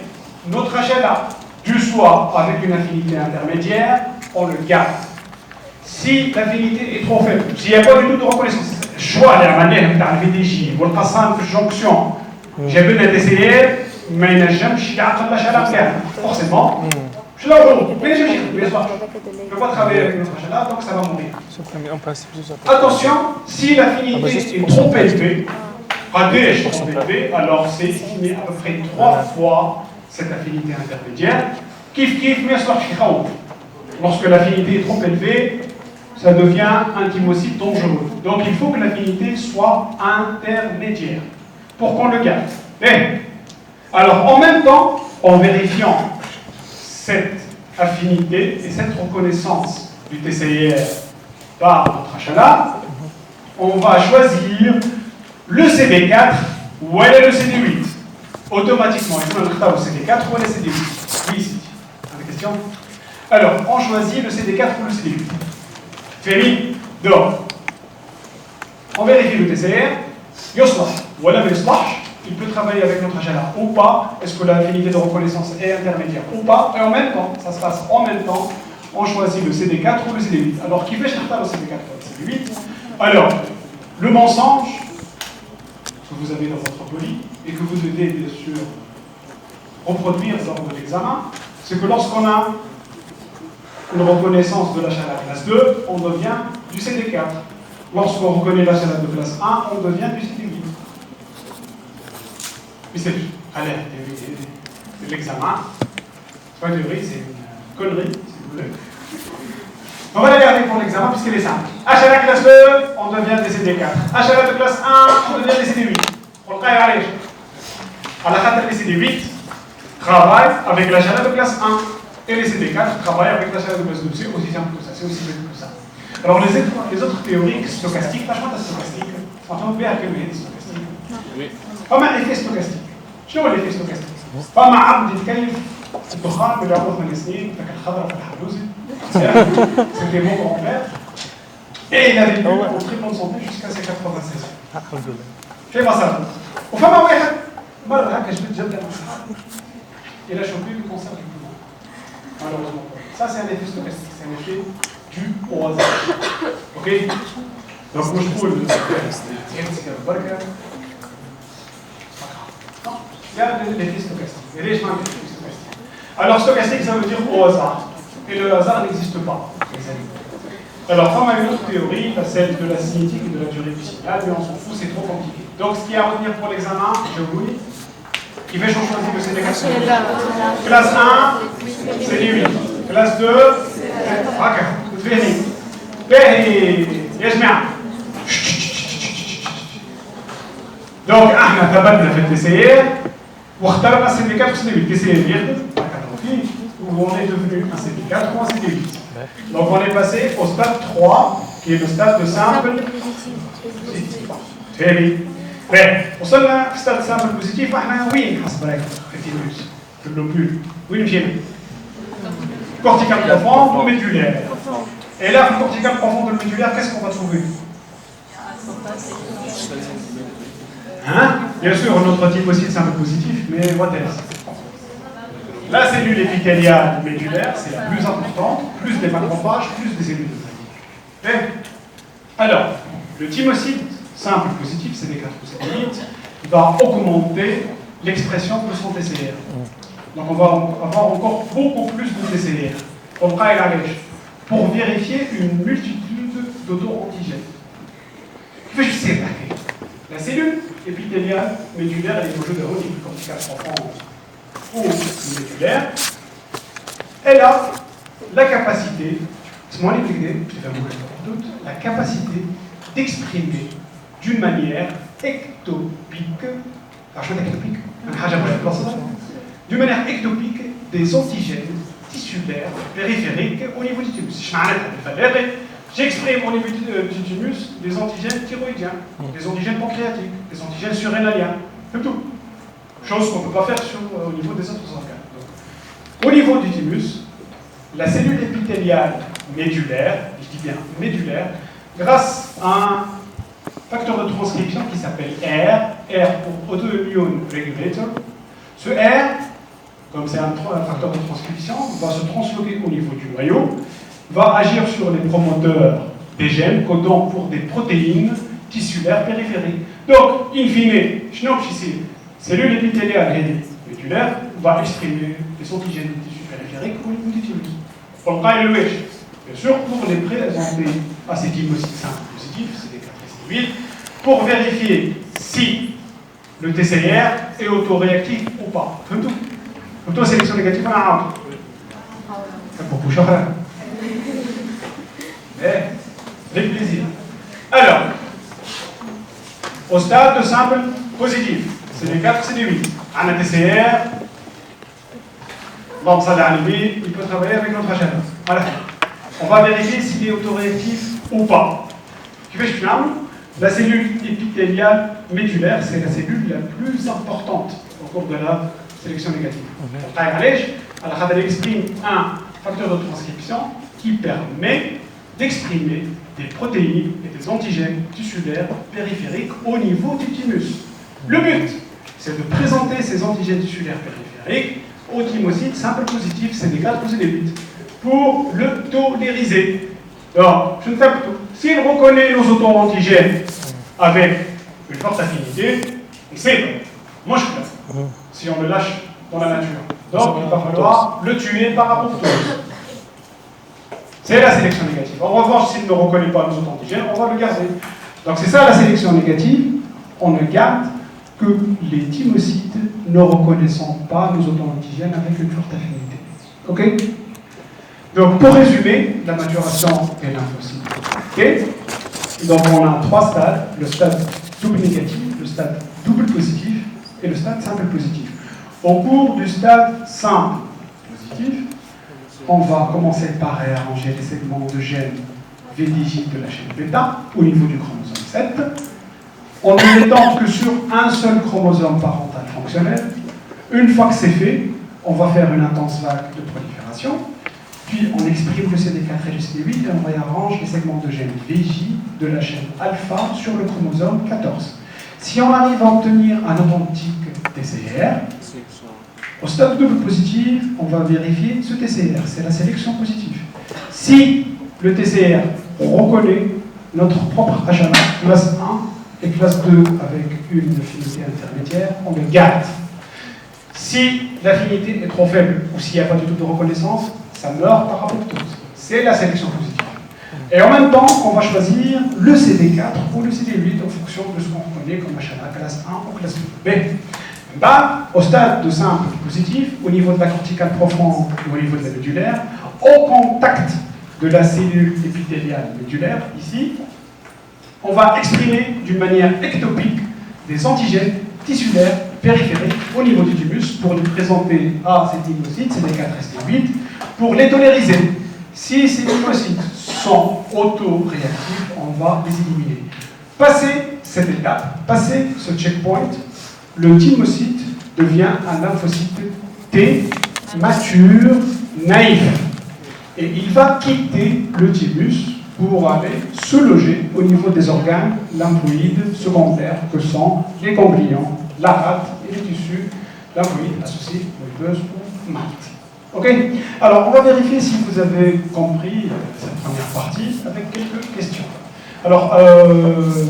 notre HLA du soi avec une affinité intermédiaire, on le garde. Si l'affinité est trop faible, s'il n'y a pas du tout de reconnaissance, choix de la manière de la VDJ, vous le passez en jonction, j'ai vu le TCR, mais il n'a jamais HLA forcément. Je l'ai aujourd'hui, mais je ne peux pas travailler avec notre HLA, donc ça va mourir. Attention, si l'affinité est trop élevée, alors c'est estimé à peu près 3 fois cette affinité intermédiaire. Lorsque l'affinité est trop élevée, ça devient un thymocyte dangereux. Donc il faut que l'affinité soit intermédiaire pour qu'on le garde. Alors en même temps, en vérifiant cette affinité et cette reconnaissance du TCR par notre HLA, on va choisir le CD4 ou le CD8. Automatiquement, il faut le CD4 ou le CD8. Oui, ici. question. Alors, on choisit le CD4 ou le CD8. Femi, dehors. On vérifie le TCR. Yoslah, voilà le slash. Il peut travailler avec notre HLA ou pas. Est-ce que l'affinité de reconnaissance est intermédiaire ou pas? Et en même temps, ça se passe en même temps. On choisit le CD4 ou le CD8. Alors, qui fait chercher le CD4 ou le CD8? Alors, le mensonge que vous avez dans votre poly et que vous devez bien sûr reproduire lors de l'examen, c'est que lorsqu'on a une reconnaissance de l'HLA classe 2, on devient du CD4. Lorsqu'on reconnaît l'HLA de classe 1, on devient du CD8. Mais c'est l'examen. C'est pas une théorie, c'est une connerie, si vous voulez. On va la garder pour l'examen puisqu'elle est simple. HLA classe 2, on devient des CD4. HLA de classe 1, on devient des CD8. On le caille à l'échelle. À la fin, les CD8 travaillent avec l'HLA de classe 1. Et les CD4 travaillent avec l'HLA de classe 2. C'est aussi simple que ça, c'est aussi simple que ça. Alors les autres théories stochastiques, pas de stochastique. Enfin, bien à quel est stochastique. Oui. Pas mal d'effets stochastiques. شنو هو l'effet stochastique؟ فما عبد يتكيف الدخان اللي عمره 8 سنين فكان خضرا في الحلوزي. C'était mon grand-père. Et il avait bu en très bonne santé jusqu'à ses 96 ans. في مصر. وفما واحد مرة هكا جبت جدة مع صحابه. Il a chopé le cancer du poumon. Malheureusement. Ça c'est un effet stochastique, c'est un effet dû au hasard. Ok? Donc moi je trouve le il y a l'effet stochastique. Il y a des gens qui l'effet stochastique. Alors stochastique, ça veut dire au hasard. Et le hasard n'existe pas, les amis. Alors, comme à une autre théorie, celle de la cinétique et de la durée du signal, mais on s'en fout, c'est trop compliqué. Donc, ce qu'il y a à retenir pour l'examen, je vous dis, qui fait choisir le CD4. Classe 1, c'est 8. Classe 2, هكا تفهمي. باهي يا جماعة. Donc, احنا ثبتنا في التسيير واخترنا CD4 و CD8. التسيير يخدم où on est devenu un CD4 ou un CD8. Donc on est passé au stade 3, qui est le stade de simple positif. Très bien. Mais, وصلنا في stade simple positif, احنا وين حسب رايك في التيموس؟ في اللوبول. وين مشينا؟ Cortical profond ou médulaire. Et là, le cortical profond ou le médulaire, qu'est-ce qu'on va trouver? Hein? Bien sûr, notre type aussi de simple positif, mais what else? La cellule épithéliale médulaire, c'est la plus importante, plus des macrophages, plus des cellules de taille. Alors, le thymocyte simple positif, CD4 ou CD8, va augmenter l'expression de son TCR. Donc on va avoir encore beaucoup plus de TCR. Pour vérifier une multitude d'auto-antigènes. La cellule épithéliale médulaire, elle est au jeu de Rodic, cortical profond ou médulaire, elle a la capacité, la capacité d'exprimer d'une manière ectopique, d'une manière ectopique des antigènes tissulaires périphériques au niveau du thymus. J'exprime au niveau du thymus des antigènes thyroïdiens, des antigènes pancréatiques, des antigènes surrénaliens, c'est tout. Chose qu'on ne peut pas faire au niveau des autres organes. Donc, au niveau du thymus, la cellule épithéliale médulaire, je dis bien médulaire, grâce à un facteur de transcription qui s'appelle R pour Autoimmune Regulator, ce R, comme c'est un facteur de transcription, va se transloquer au niveau du noyau, va agir sur les promoteurs des gènes codant pour des protéines tissulaires périphériques. Donc, in fine, cellule épithéliale médulaire va exprimer les antigènes du tissu périphérique au niveau du thymus. Bien sûr, pour les présenter à ces thymocytes simples positifs, CD4 et CD8, pour vérifier si le TCR est autoréactif ou pas. Auto-sélection négative, on a un pour boucher. Mais, avec plaisir. Alors, au stade de simple positif, CD4, CD8, on a TCR, bon, ça il peut travailler avec notre HLA. Voilà. On va vérifier s'il est autoréactif ou pas. La cellule épithéliale médulaire, c'est la cellule la plus importante au cours de la sélection négative. Alors, elle exprime un facteur de transcription qui permet d'exprimer des protéines et des antigènes tissulaires périphériques au niveau du thymus. Le but, c'est de présenter ces antigènes tissulaires périphériques au thymocyte simple positif, CD4 ou CD8, pour le tolériser. Alors, je ne fais pas tout. S'il reconnaît nos auto-antigènes avec une forte affinité, on sait, moi je classe. Si on le lâche dans la nature. Donc, il va falloir le tuer par apoptose. C'est la sélection négative. En revanche, s'il ne reconnaît pas nos auto-antigènes, on va le garder. Donc, c'est ça la sélection négative. On ne garde que les thymocytes ne reconnaissant pas nos auto-antigènes avec une forte affinité. Ok? Donc, pour résumer, la maturation des lymphocytes. Okay. Donc, on a 3 stades, le stade double négatif, le stade double positif et le stade simple positif. Au cours du stade simple positif, on va commencer par réarranger les segments de gènes VDJ de la chaîne bêta au niveau du chromosome 7, en ne mettant que sur un seul chromosome parental fonctionnel. Une fois que c'est fait, on va faire une intense vague de prolifération. Puis on exprime le CD4 et le CD8 et on réarrange les segments de gènes VJ de la chaîne alpha sur le chromosome 14. Si on arrive à obtenir un authentique TCR, au stade double positif, on va vérifier ce TCR, c'est la sélection positive. Si le TCR reconnaît notre propre HLA, classe 1 et classe 2 avec une affinité intermédiaire, on le garde. Si l'affinité est trop faible ou s'il n'y a pas du tout de reconnaissance, ça meurt par apoptose. C'est la sélection positive. Et en même temps, on va choisir le CD4 ou le CD8 en fonction de ce qu'on connaît comme HLA classe 1 ou classe 2. Bah, au stade de simple positif, au niveau de la corticale profonde ou au niveau de la médulaire, au contact de la cellule épithéliale médulaire, ici, on va exprimer d'une manière ectopique des antigènes tissulaires périphériques au niveau du thymus pour les présenter à ces thymocytes, CD4 et CD8, pour les tolériser. Si ces thymocytes sont auto-réactifs, on va les éliminer. Passer cette étape, passer ce checkpoint, le thymocyte devient un lymphocyte T mature, naïf. Et il va quitter le thymus pour aller se loger au niveau des organes lymphoïdes secondaires que sont les ganglions, la rate et les tissus lymphoïdes associés aux lipeuses ou MALT. Ok? Alors, on va vérifier si vous avez compris cette première partie avec quelques questions. Alors,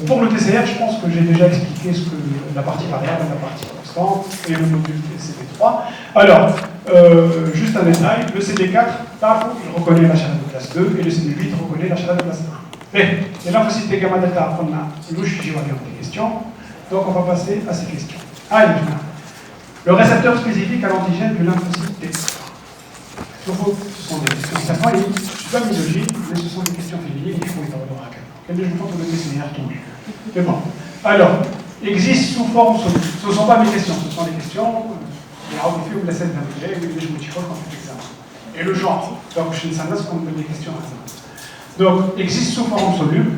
pour le TCR, je pense que j'ai déjà expliqué ce que la partie variable, la partie constante et le module CD3. Alors, juste un détail, le CD4, il reconnaît la HLA de classe 2 et le CD8 reconnaît la HLA de classe 1. Mais les lymphocytes T gamma delta, on a des questions, donc on va passer à ces questions. Allez, le récepteur spécifique à l'antigène du lymphocyte T. Ce sont des questions qui s'apprennent, je ne suis pas misogyne, mais ce sont des questions féminines, il faut les avoir à cœur. Quel est le temps de TCR tout. C'est bon. Alors, existe sous forme soluble. Ce ne sont pas mes questions, ce sont des questions. ou la scène d'un objet, ou les motifs quand on fait l'examen. Et le genre. Donc, je ne sais pas ce qu'on donne des questions à ça. Donc, existe sous forme soluble.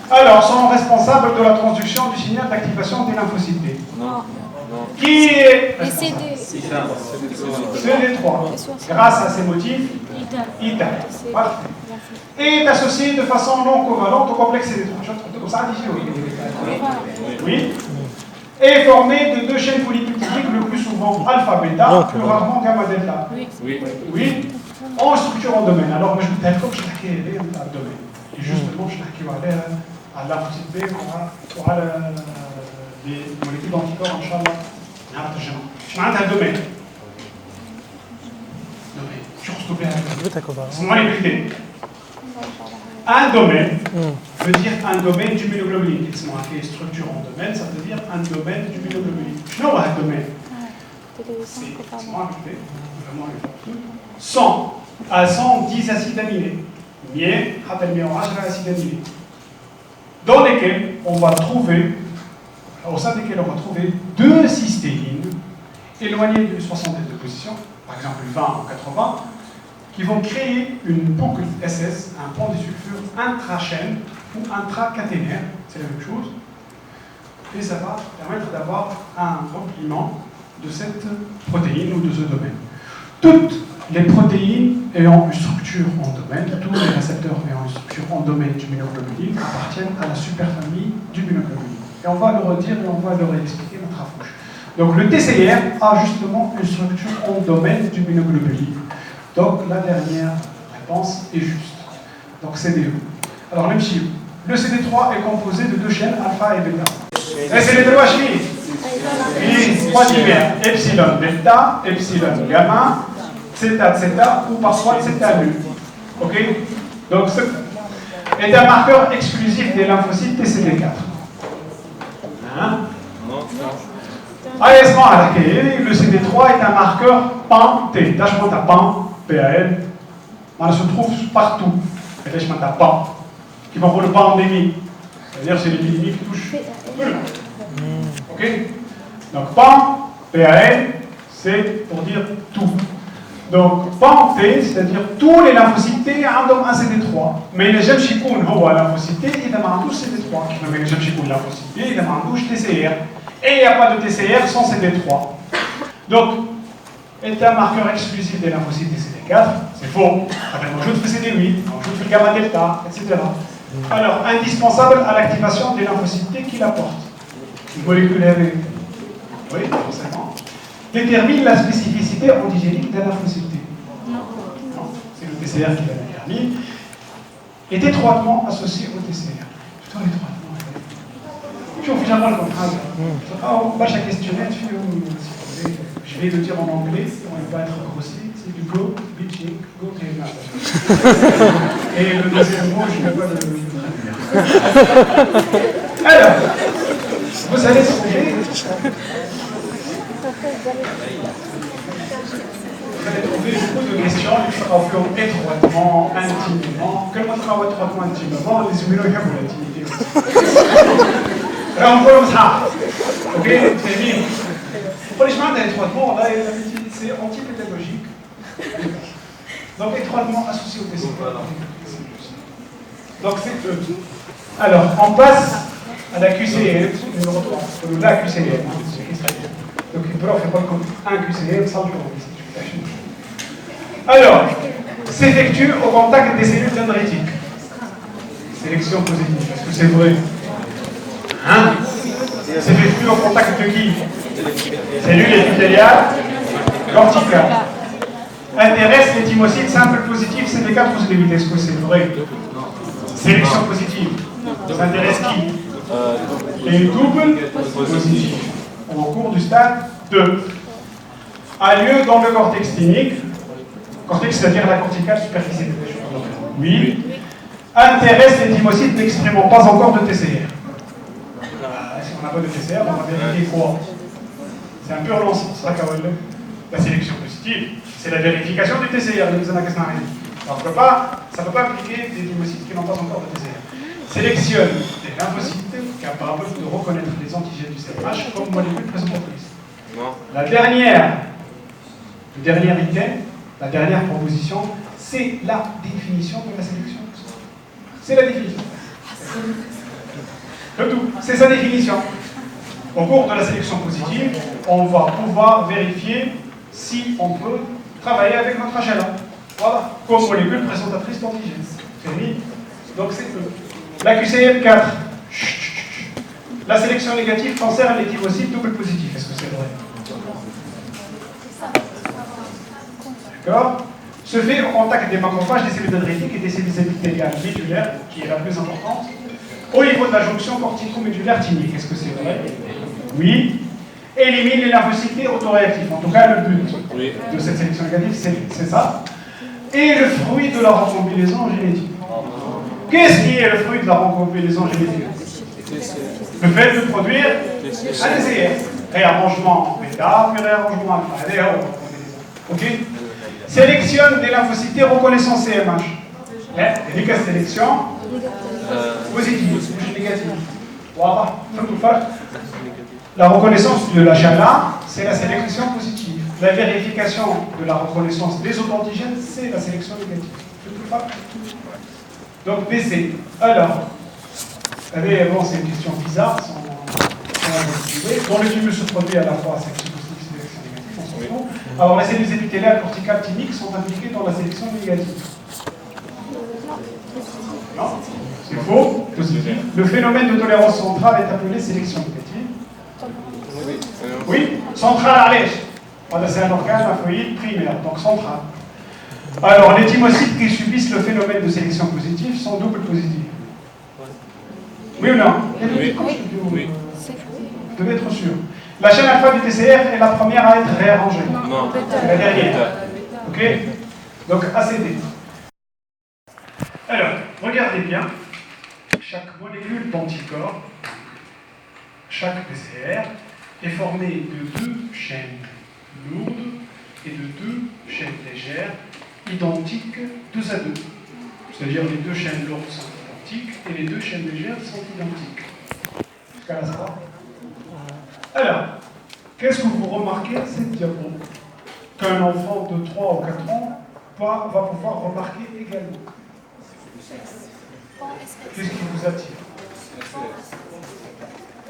Alors, sont responsables de la transduction du signal d'activation des lymphocytes T. Non. Qui est CD. CD3. Grâce à ces motifs, ITA. Voilà. Est associé de façon non covalente au complexe CD3. Comme ça, oui. Est formé de deux chaînes polypeptidiques, le plus souvent alpha-bêta, plus rarement gamma-delta. Oui. En structure en domaine. Alors, moi, je vous dis que je vais un domaine. Et justement, je vais à la petite B, on aura les molécules d'anticorps, Inch'Allah. Je vais un domaine. Un domaine veut dire un domaine du myéloglobuline. C'est marqué structure en domaine, ça veut dire un domaine du myéloglobuline. Je n'ai pas un domaine. C'est marqué, vraiment les 100 à 110 acides aminés. Miel, acides aminés. Dans lesquels on va trouver, au sein desquels on va trouver deux cystéines éloignées de 62 positions, par exemple 20 ou 80, qui vont créer une boucle SS, un pont de sulfure intrachaîne ou intracaténaire, c'est la même chose. et ça va permettre d'avoir un repliement de cette protéine ou de ce domaine. Toutes les protéines ayant une structure en domaine, tous les récepteurs ayant une structure en domaine du immunoglobuline appartiennent à la superfamille du immunoglobuline. Et on va le redire et on va le réexpliquer notre approche. Donc le TCR a justement une structure en domaine du immunoglobuline. Donc la dernière réponse est juste. Donc CD2. Alors le petit, le CD3 est composé de deux chaînes alpha et bêta. Et CD3 chez il trois dimères, epsilon delta, epsilon gamma, zeta zeta ou parfois zeta nu. Ok? Donc ce est un marqueur exclusif des lymphocytes TCD4. Hein? Le CD3 est un marqueur PAN-T. Tâche-moi ta PAN, PAN. On se trouve partout. Et tâche-moi ta PAN. Qui va pour le pandémie. C'est-à-dire c'est l'épidémie qui touche tout le monde. Ok? Donc PAN, PAN, c'est pour dire tout. Donc PAN-T, c'est-à-dire tous les lymphocytes T ont un CD3. Mais les gemmes chikoun, هو lymphocyte T, ils ont un CD3. Qui fait les gemmes chikoun lymphocyte T, ils ont un TCR. Et il n'y a pas de TCR sans CD3. Donc, est un marqueur exclusif des lymphocytes TCD4, c'est faux. On joue de CD8, on joue de gamma delta, etc. Alors, indispensable à l'activation des lymphocytes T qui l'apportent. Une molécule avec, oui, forcément, détermine la spécificité antigénique d'un lymphocyte T. Non, c'est le TCR qui la détermine. Est étroitement associé au TCR. Plutôt étroitement. شوف جمال الحاجة أو باش questionnaire je vais le dire en anglais on ne va pas être grossier c'est du go bitching go trainer et le deuxième mot je ne vais pas le traduire alors vous allez trouver beaucoup de questions qui travaillent étroitement, intimement. Que l'on travaille étroitement, intimement, les immunologues pour l'intimité aussi. Alors, on peut le ça. Ok, c'est bien. Pour les chemins d'étroitement, là, c'est anti-pédagogique. Donc, étroitement associé au TCR. Donc, c'est eux. Alors, on passe à la QCM, numéro 3. La QCM. Donc, il peut faire comme un QCM sans le alors, s'effectue au contact des cellules dendritiques. Sélection positive, est-ce que c'est vrai? Hein? S'effectue au contact de qui? Cellules épithéliales, corticales. Intéresse les thymocytes simples positifs CD4 ou CD8, est-ce que c'est vrai? Sélection positive. Ça intéresse qui? Les doubles positifs. Au cours du stade 2. A lieu dans le cortex thymique. Cortex, c'est-à-dire la corticale superficielle. Oui. Intéresse les thymocytes n'exprimant pas encore de TCR. Si on n'a pas de TCR, on va vérifier quoi? C'est un peu relançant, ça, la sélection positive, c'est la vérification du TCR. Ça ne peut pas impliquer des thymocytes qui n'ont pas encore de TCR. Sélectionne des lymphocytes capables de reconnaître les antigènes du CMH comme molécules présentatrices. La dernière item, la dernière proposition, c'est la définition de la sélection. C'est la définition. Le tout, c'est sa définition. Au cours de la sélection positive, on va pouvoir vérifier si on peut travailler avec notre HLA. Voilà, comme molécule présentatrice d'antigènes. C'est mis. Donc c'est eux. La QCM4. La sélection négative concerne les thymocytes double positifs. Est-ce que c'est vrai? D'accord? Se fait au contact des macrophages, des cellules dendritiques et des cellules épithéliales médulaires, qui est la plus importante, au niveau de la jonction cortico-médulaire thymique. Est-ce que c'est vrai? Oui. Élimine les lymphocytes autoréactifs. En tout cas, le but de cette sélection négative, c'est ça. Et le fruit de la recombinaison génétique. Qu'est-ce qui est le fruit de la recombinaison génétique? Le fait de produire un TCR. Réarrangement bêta, puis réarrangement alpha. Ok? Sélectionne des lymphocytes reconnaissant CMH. Et quelle sélection? Positive, négative. Voilà. La reconnaissance de la HLA, c'est la sélection positive. La vérification de la reconnaissance des autoantigènes, c'est la sélection négative. Donc, BC. Alors, bon, c'est une question bizarre, sans dont le thymus se produit à la fois sélection positive et sélection négative, on s'en fout. Alors les cellules épithéliales corticales thymiques sont impliquées dans la sélection négative. Non, c'est faux, positif. Le phénomène de tolérance centrale est appelé sélection négative. Oui, centrale à l'èche. C'est un organe lymphoïde primaire, donc central. Alors, les thymocytes qui subissent le phénomène de sélection positive sont double positifs. Oui ou non? Oui. Vous devez être sûr. La chaîne alpha du TCR est la première à être réarrangée. Non. C'est la dernière. Ok? Donc, ACD. Alors, regardez bien. Chaque molécule d'anticorps, chaque PCR, est formée de 2 chaînes lourdes et de 2 chaînes légères, identiques 2 à 2. C'est-à-dire les 2 chaînes lourdes sont identiques et les 2 chaînes légères sont identiques. Jusqu'à la fin. Alors, qu'est-ce que vous remarquez à cette diapo? Qu'un enfant de 3 ou 4 ans va pouvoir remarquer également. Qu'est-ce qui vous attire?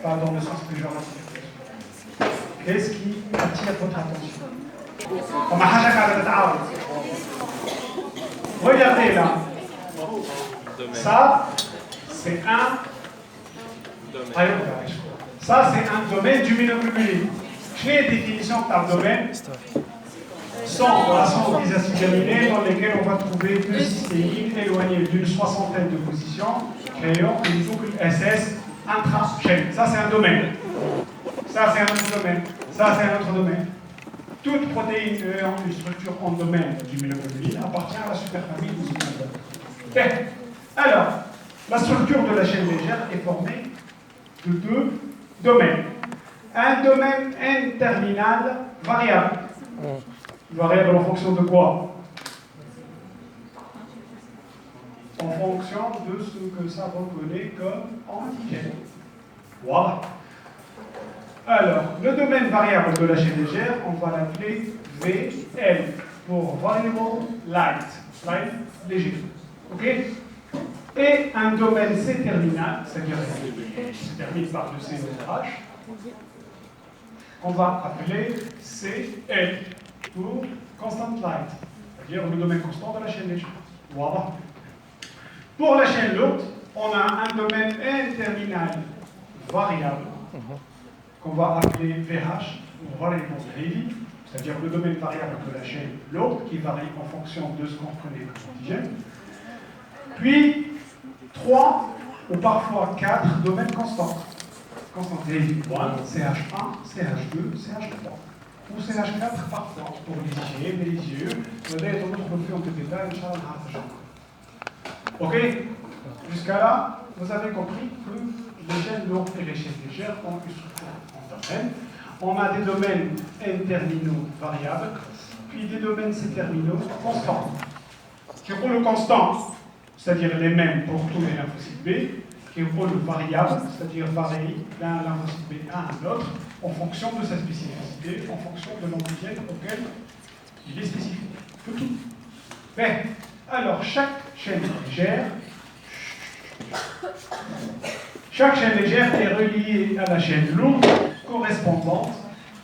Pas dans le sens péjoratif. Qu'est-ce qui attire votre attention? Regardez là. Ça, c'est un domaine du immunoglobuline. Quelle est la définition par domaine? Sont rassemblés des acides aminés dans lesquels on va trouver 2 cystéines éloignées d'une 60aine de positions, créant une boucle SS intra-chaîne. Ça, c'est un domaine. Ça, c'est un autre domaine. Ça, c'est un autre domaine. Toute protéine ayant une structure en domaine du immunoglobuline appartient à la superfamille des immunoglobulines. Alors, la structure de la chaîne légère est formée de 2 domaines. Un domaine N-terminal variable. Variable en fonction de quoi? En fonction de ce que ça reconnaît comme antigène. Voilà. Alors, le domaine variable de la chaîne légère, on va l'appeler VL pour Variable Light. Light léger. OK? Et un domaine C-terminal, c'est-à-dire qui se termine par le COH, on va appeler CL pour Constant Light, c'est-à-dire le domaine constant de la chaîne légère. Voilà. Pour la chaîne lourde, on a un domaine N-terminal variable qu'on va appeler VH ou Variable Heavy, c'est-à-dire le domaine variable de la chaîne lourde qui varie en fonction de ce qu'on connaît comme antigène. Puis 3 ou parfois 4 domaines constants. Constant Heavy 1, CH1, CH2, CH3. Ou CH4 parfois pour les IgM et les IgE. Vous allez être retrouvé en détail, Inch'Allah. Ok? Jusqu'à là, vous avez compris que les chaînes lourdes et les chaînes légères ont une structure en domaine. On a des domaines N-terminaux variables, puis des domaines C-terminaux constants. Qui ont le constant, c'est-à-dire les mêmes pour tous les lymphocytes B, qui ont le variable, c'est-à-dire varie d'un lymphocyte B à un autre, en fonction de sa spécificité, en fonction de l'antigène auquel il est spécifique. C'est tout. Mais, alors, chaque chaîne légère est reliée à la chaîne lourde correspondante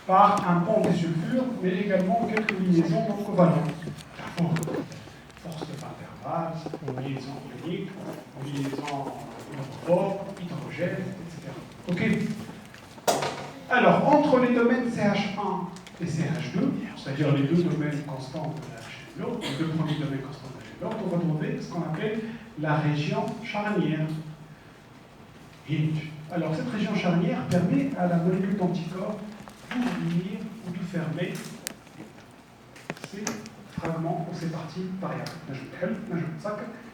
par un pont des sulfures, mais également quelques liaisons non covalentes. Force de intervalle, liaison ionique, liaison hydrogène, etc. Ok? Alors, entre les domaines CH1 et CH2, c'est-à-dire les 2 domaines constants de la chaîne lourde, les 2 premiers domaines constants de la chaîne lourde, on va trouver ce qu'on appelle la région charnière. Hinge. Alors, cette région charnière permet à la molécule d'anticorps d'ouvrir ou de fermer ces fragments ou ces parties variables.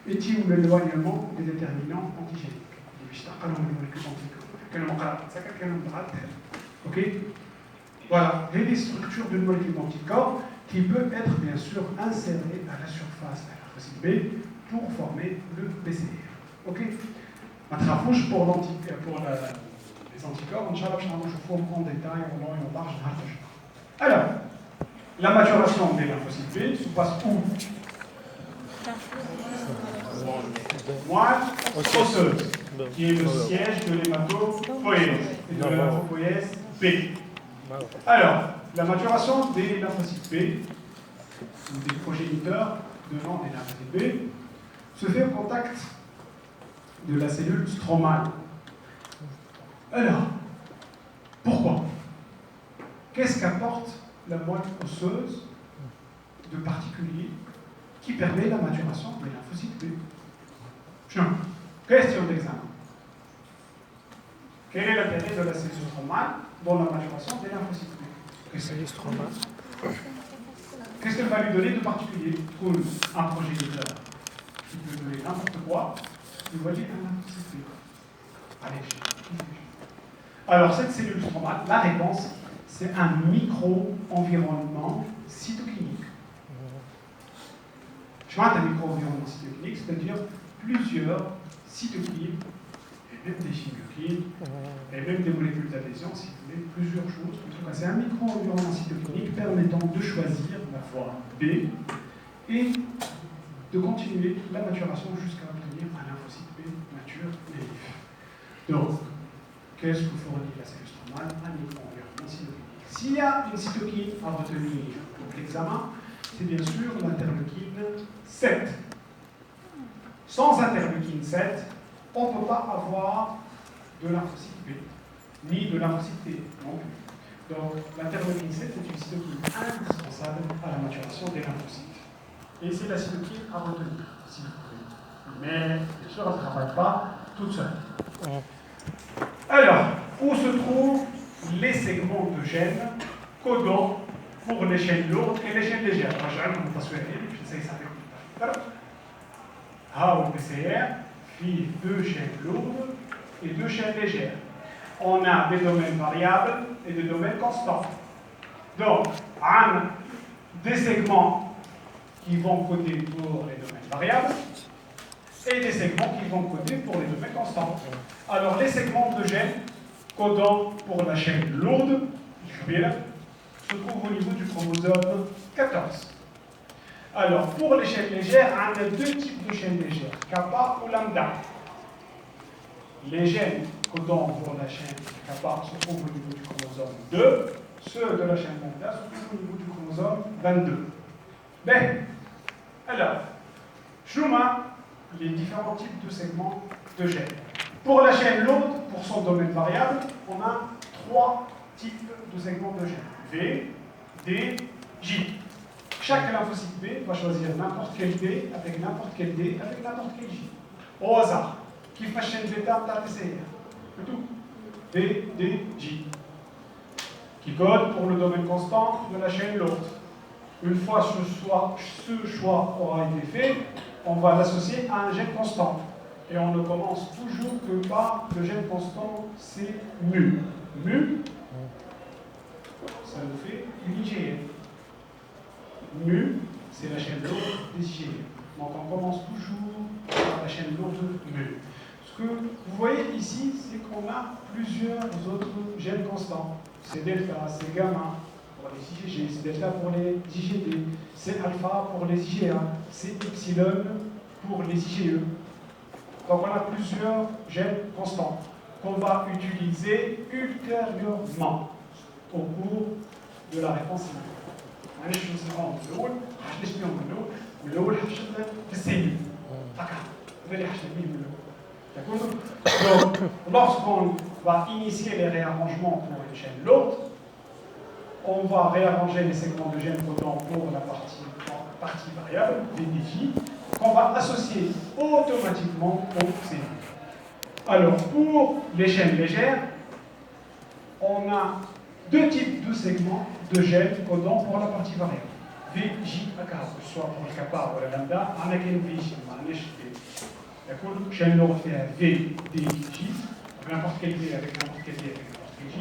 Et ou l'éloignement des déterminants antigéniques. Ok? Voilà, et les structures d'une molécule d'anticorps qui peut être bien sûr insérée à la surface de la lymphocyte B pour former le PCR. Ok? Un trafouche pour les anticorps, Inch'Allah, je vais en détail, en long et en large. Alors, la maturation des lymphocytes B se passe où? moelle osseuse, qui est le siège de l'hématopoïèse et de la lymphopoïèse B. Alors, la maturation des lymphocytes B, ou des progéniteurs devenant des lymphocytes B, se fait au contact de la cellule stromale. Alors, pourquoi? Qu'est-ce qu'apporte la moelle osseuse de particulier qui permet la maturation des lymphocytes B? Tiens, question d'examen. Quel est l'intérêt de la cellule stromale dans la maturation des lymphocytes B? Qu'est-ce qu'elle va lui donner de particulier? Trouve un progéniteur qui peut donner n'importe quoi, lui voyez un lymphocyte B. Allez, alors, cette cellule stromale, la réponse, c'est un micro-environnement cytokinique. Je vois un micro-environnement cytokinique, c'est-à-dire plusieurs cytokines, et même des chimiokines, et même des molécules d'adhésion, si vous voulez, plusieurs choses. En tout cas, c'est un micro-environnement cytokinique permettant de choisir la voie B et de continuer la maturation jusqu'à obtenir un lymphocyte B mature et vif. Donc, qu'est-ce que fournit la cellule stromale? Un micro-environnement cytokinique. S'il y a une cytokine à retenir pour l'examen, c'est bien sûr l'interleukine 7. Sans interleukine 7, on ne peut pas avoir de lymphocyte B, ni de lymphocyte T non plus. Donc, l'interleukine 7 est une cytokine indispensable à la maturation des lymphocytes. Et c'est la cytokine à retenir, si vous voulez. Mais, bien sûr, elle ne travaille pas toute seule. Alors, où se trouvent les segments de gènes codants pour les chaînes lourdes et les chaînes légères? J'essaie ça avec le PCR, puis 2 chaînes lourdes et 2 chaînes légères. On a des domaines variables et des domaines constants. Donc, on a des segments qui vont coder pour les domaines variables et des segments qui vont coder pour les domaines constants. Alors, les segments de gènes codant pour la chaîne lourde, se trouvent au niveau du chromosome 14. Alors, pour les chaînes légères, on a 2 types de chaînes légères, kappa ou lambda. Les gènes codant pour la chaîne kappa se trouvent au niveau du chromosome 2, ceux de la chaîne lambda se trouvent au niveau du chromosome 22. Bien, alors, je vous montre les différents types de segments de gènes. Pour la chaîne lourde, pour son domaine variable, on a 3 types de segments de gènes. V, D, J. Chaque lymphocyte B va choisir n'importe quel D avec n'importe quel D avec n'importe quel J. Au hasard. Qui fait chaîne bêta de la PCR. C'est tout. V, D, J. Qui code pour le domaine constant de la chaîne lourde. Une fois ce choix aura été fait, on va l'associer à un gène constant. Et on ne commence toujours que par le gène constant, c'est mu. Mu, ça nous fait une IgM. Mu, c'est la chaîne lourde des IgM. Donc on commence toujours par la chaîne lourde mu. Ce que vous voyez ici, c'est qu'on a plusieurs autres gènes constants. C'est delta, c'est gamma pour les IgG, c'est delta pour les IgD, c'est alpha pour les IgA, c'est epsilon pour les IgE. Donc on a plusieurs gènes constants qu'on va utiliser ultérieurement au cours de la réponse. Donc, lorsqu'on va initier les réarrangements pour les chaînes lourdes, on va réarranger les segments de gènes codants pour la partie variable, les défis, qu'on va associer automatiquement aux cellules. Alors, pour les chaînes légères, on a 2 types de segments de gènes codants pour la partie variable. V, J, A, K, que ce soit pour le kappa ou la lambda, on a qu'une V, J, la chaîne lourde fait V, D, J, n'importe quel V avec n'importe quel D avec n'importe quel J.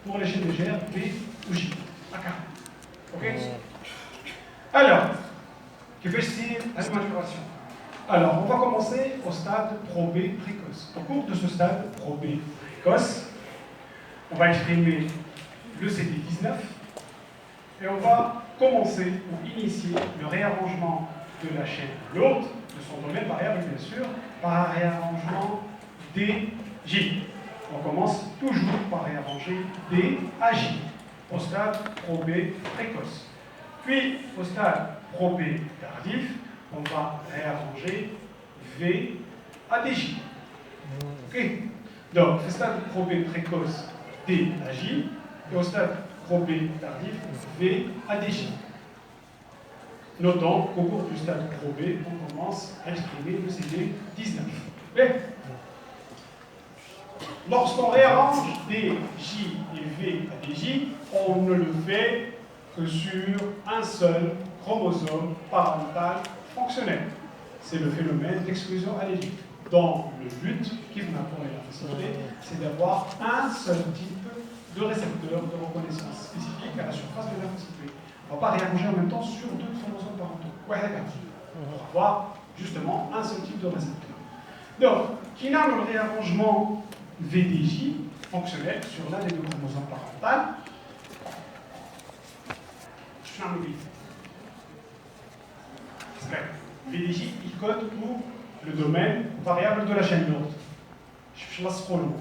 Pour les chaînes légères, V ou J, A, K. Ok? Alors, que fait-il à la maturation? Alors, on va commencer au stade probé précoce. Au cours de ce stade probé précoce, on va exprimer le CD19 et on va commencer ou initier le réarrangement de la chaîne lourde, de son domaine variable bien sûr, par un réarrangement DJ. On commence toujours par réarranger D à J, au stade probé précoce. Puis, au stade probé tardif, on va réarranger V à DJ. Ok. Donc, au stade probé précoce, D à J, et au stade probé tardif, V à DJ. Notons qu'au cours du stade probé, on commence à exprimer le CD 19. Mais, lorsqu'on réarrange D, J et V à DJ, on ne le fait que sur un seul chromosome parental fonctionnel. C'est le phénomène d'exclusion allélique. Dans le but, qui vous m'apprend la facilité, c'est d'avoir un seul type de récepteur de reconnaissance spécifique à la surface de l'infositué. On ne va pas réarranger en même temps sur deux chromosomes parentaux. Ouais, on va avoir justement un seul type de récepteur. Donc, qui n'a le réarrangement VDJ fonctionnel sur l'un des deux chromosomes parentaux. Je n'en oublie. VDJ, il code pour le domaine variable de la chaîne lourde. Je laisse trop long.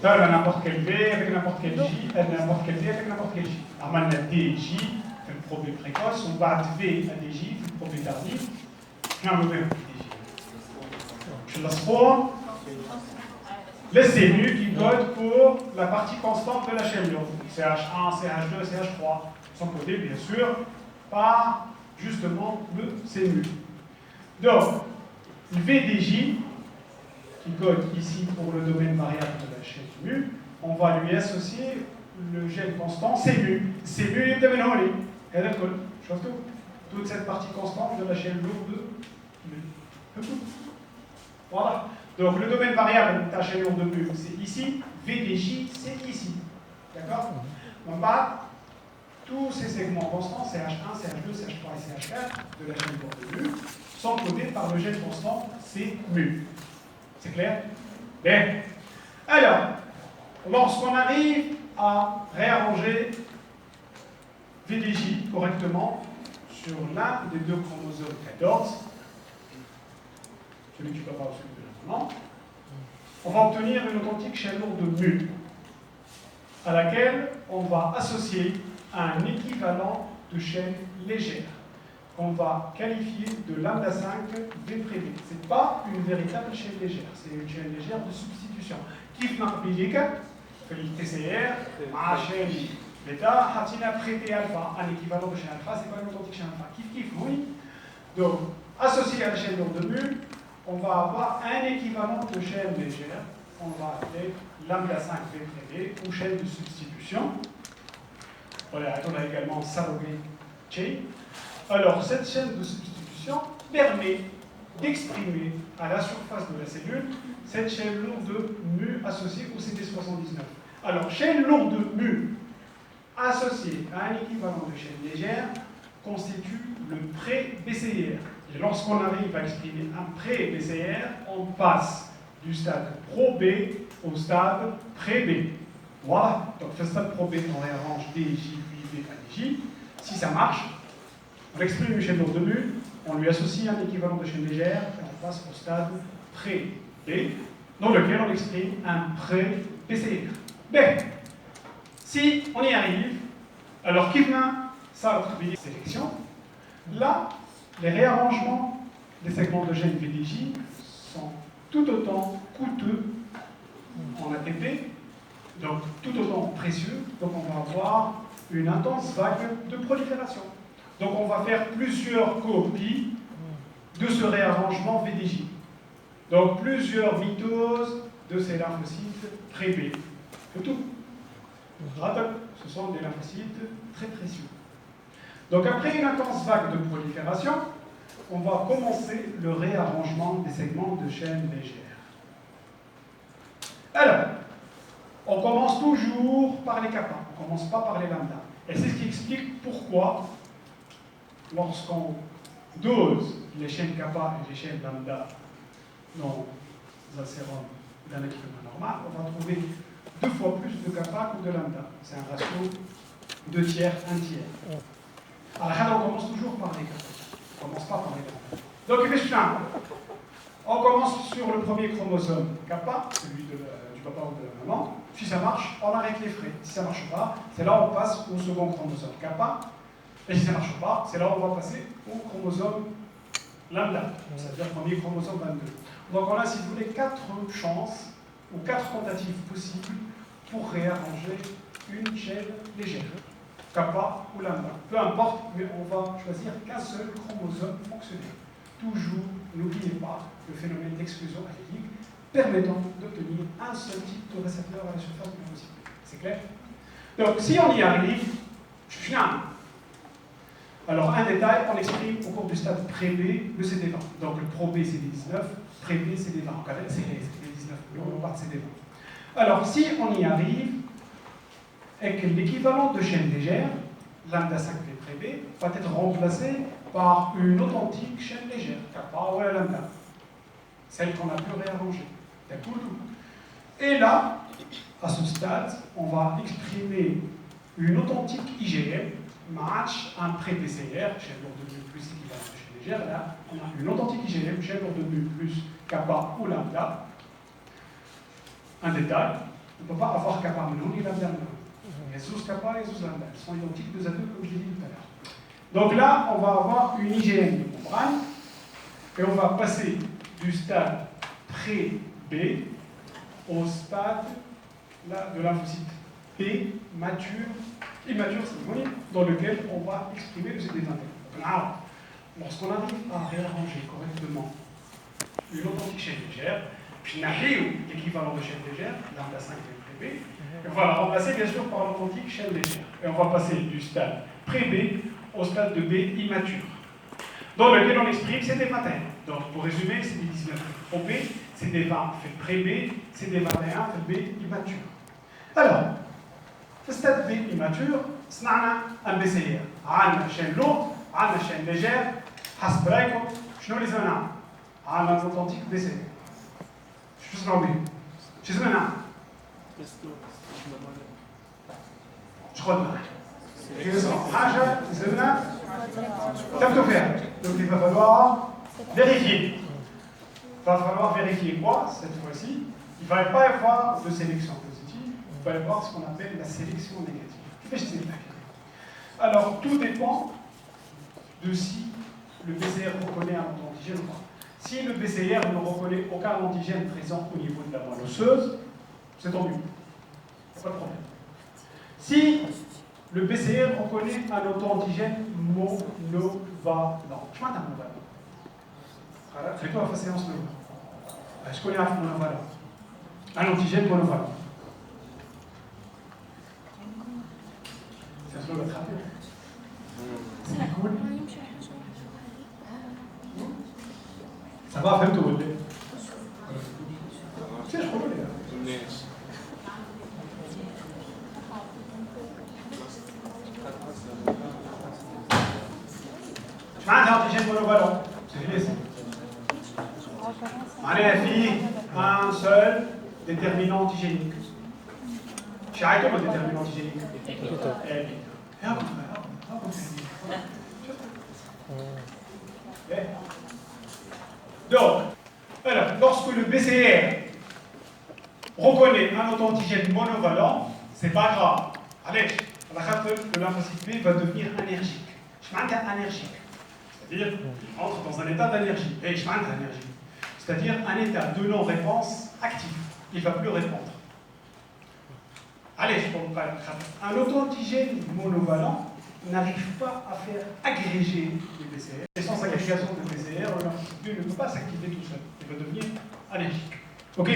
Ça, n'importe quel V avec n'importe quel J, n'importe quel V avec n'importe quel J. Alors maintenant, DJ, fait le probé précoce, on va de V à DJ, fait le probé tardif. Je n'en oublie. Je laisse trop. Le CMU qui code pour la partie constante de la chaîne lourde. CH1, CH2, CH3. Sont codés, bien sûr, par justement le CMU. Donc, le VDJ, qui code ici pour le domaine variable de la chaîne mu, on va lui associer le gène constant CMU. CMU est devenu en ligne. Elle est code. Toute cette partie constante de la chaîne lourde de mu. Voilà. Donc le domaine variable de la chaîne lourde de mu, c'est ici. VDJ, c'est ici. D'accord? On va tous ces segments constants, CH1, CH2, CH3 et CH4 de la chaîne lourde de mu, sont codés par le gène constant CMU. C'est clair? Bien. Alors, lorsqu'on arrive à réarranger VDJ correctement sur l'un des deux chromosomes 14, celui du papa ou celui de la maman, on va obtenir une authentique chaîne lourde de mu, à laquelle on va associer un équivalent de chaîne légère, qu'on va qualifier de lambda 5 V prévé. Ce n'est pas une véritable chaîne légère, c'est une chaîne légère de substitution. Kif naqbilek, le TCR, à chaîne bêta, hatina prêté alpha, un équivalent de chaîne alpha, c'est pas une authentique chaîne alpha. Kif, oui. Donc, associé à la chaîne lourde de mu, on va avoir un équivalent de chaîne légère, on va appeler lambda 5 V prévé, ou chaîne de substitution. Voilà, on a également surrogate chain. Alors, cette chaîne de substitution permet d'exprimer à la surface de la cellule cette chaîne lourde de mu associée au CD79. Alors, chaîne lourde de mu associée à un équivalent de chaîne légère constitue le pré-BCR. Et lorsqu'on arrive à exprimer un pré-BCR, on passe du stade pro-B au stade pré-B. Voilà, donc ce stade pro-B, on réarrange DJ, puis B à DJ. Si ça marche, on exprime une chaîne lourde de mu, on lui associe un équivalent de chaîne légère, et on passe au stade pré-B, dans lequel on exprime un pré-BCR. Bien, si on y arrive, alors qui vient ça attribuer sélection, là, les réarrangements des segments de gènes VDJ sont tout autant coûteux en ATP, donc tout autant précieux, donc on va avoir une intense vague de prolifération. Donc on va faire plusieurs copies de ce réarrangement VDJ. Donc plusieurs mitoses de ces lymphocytes très B. C'est tout. Ce sont des lymphocytes très précieux. Donc après une intense vague de prolifération, on va commencer le réarrangement des segments de chaîne légère. Alors, on commence toujours par les kappa, on ne commence pas par les lambda. Et c'est ce qui explique pourquoi, lorsqu'on dose les chaînes kappa et les chaînes lambda dans un sérum d'un équipement normal, on va trouver 2 fois plus de kappa que de lambda. C'est un ratio 2 tiers, 1 tiers. Alors, on commence toujours par les grands. On commence pas par les grands. Donc, on commence sur le premier chromosome kappa, celui du papa ou de la maman. Si ça marche, on arrête les frais. Si ça ne marche pas, c'est là où on passe au second chromosome kappa. Et si ça ne marche pas, c'est là où on va passer au chromosome lambda, c'est-à-dire le premier chromosome 22. Donc, on a, si vous voulez, 4 chances ou 4 tentatives possibles pour réarranger une chaîne légère, kappa ou lambda. Peu importe, mais on va choisir qu'un seul chromosome fonctionnel. Toujours, n'oubliez pas le phénomène d'exclusion allélique permettant d'obtenir un seul type de récepteur à la surface du possible. C'est clair? Donc, si on y arrive, je suis final. Alors, un détail, on exprime au cours du stade pré-B le CD20. Donc, le pro-B, CD19, pré-B, CD20. En fait, c'est les 19, on part de CD20. Alors, si on y arrive, et que l'équivalent de chaîne légère, lambda 5P pré-B, va être remplacé par une authentique chaîne légère, kappa ou la lambda, celle qu'on a pu réarranger. D'accord? Et là, à ce stade, on va exprimer une authentique IgM, match un pré-PCR, chaîne lourde de mu plus équivalent de chaîne légère. Là, on a une authentique IgM, chaîne lourde de mu plus kappa ou lambda. Un détail, on ne peut pas avoir kappa maintenant ni lambda maintenant. Il y a Zeus kappa et Zeus lambda. Ils sont identiques 2 à 2, comme je l'ai dit tout à l'heure. Donc là, on va avoir une IgM de membrane et on va passer du stade pré-B au stade là, de lymphocyte B mature, immature, dans lequel on va exprimer le CD21. Alors, lorsqu'on arrive à réarranger correctement une authentique chaîne légère, puis l'équivalent de chaîne légère, lambda 5 et pré-B, et on va la remplacer bien sûr par l'authentique chaîne légère. Et on va passer du stade pré-B au stade de B immature, dans lequel on exprime CD21. Donc pour résumer, CD19 pro B, CD20 fait pré-B, CD21 fait B immature. Alors, في stade B immature, صنعنا un BCR. عندنا chaîne lourde, عندنا chaîne légère. حسب رايكم شنو اللي لازم نعمل؟ عندنا l'authentique BCR. شو اسمه بيه؟ شو لازم نعمل؟ شغل معاك. حاجة لازمنا ثبتوا فيها. Donc il va falloir vérifier. Il va falloir vérifier quoi cette fois-ci? Il ne va pas y avoir de sélection positive, il va y avoir ce qu'on appelle la sélection négative. Alors tout dépend de si le PCR reconnaît un antigène ou pas. Si le PCR ne reconnaît aucun antigène présent au niveau de la moelle osseuse, c'est tant mieux. Pas de problème. Si le PCR reconnaît un auto-antigène monovalent. Je m'entends monovalent. Fais-toi la séance de est-ce qu'on est un monovalent? Un antigène monovalent. C'est un slogan attrapé. C'est cool. Ça va, fais-le tout. C'est je crois que معناتها antigène monovalent. C'est fini ça. معناها فيه un seul déterminant antigénique. شو عايزين من déterminant antigénique؟ Donc, alors, lorsque le BCR reconnaît un auto-antigène monovalent, c'est pas grave. Allez, le lymphocyte B va devenir allergique. Je m'entends allergique. C'est-à-dire, il entre dans un état d'allergie. Et je m'entends allergique. C'est-à-dire un état de non-réponse actif. Il ne va plus répondre. Allez, je ne pas un auto-antigène monovalent n'arrive pas à faire agréger les BCR. Et sans agrégation de BCR, le lymphocyte B ne peut pas s'activer tout seul. Il va devenir allergique. Ok?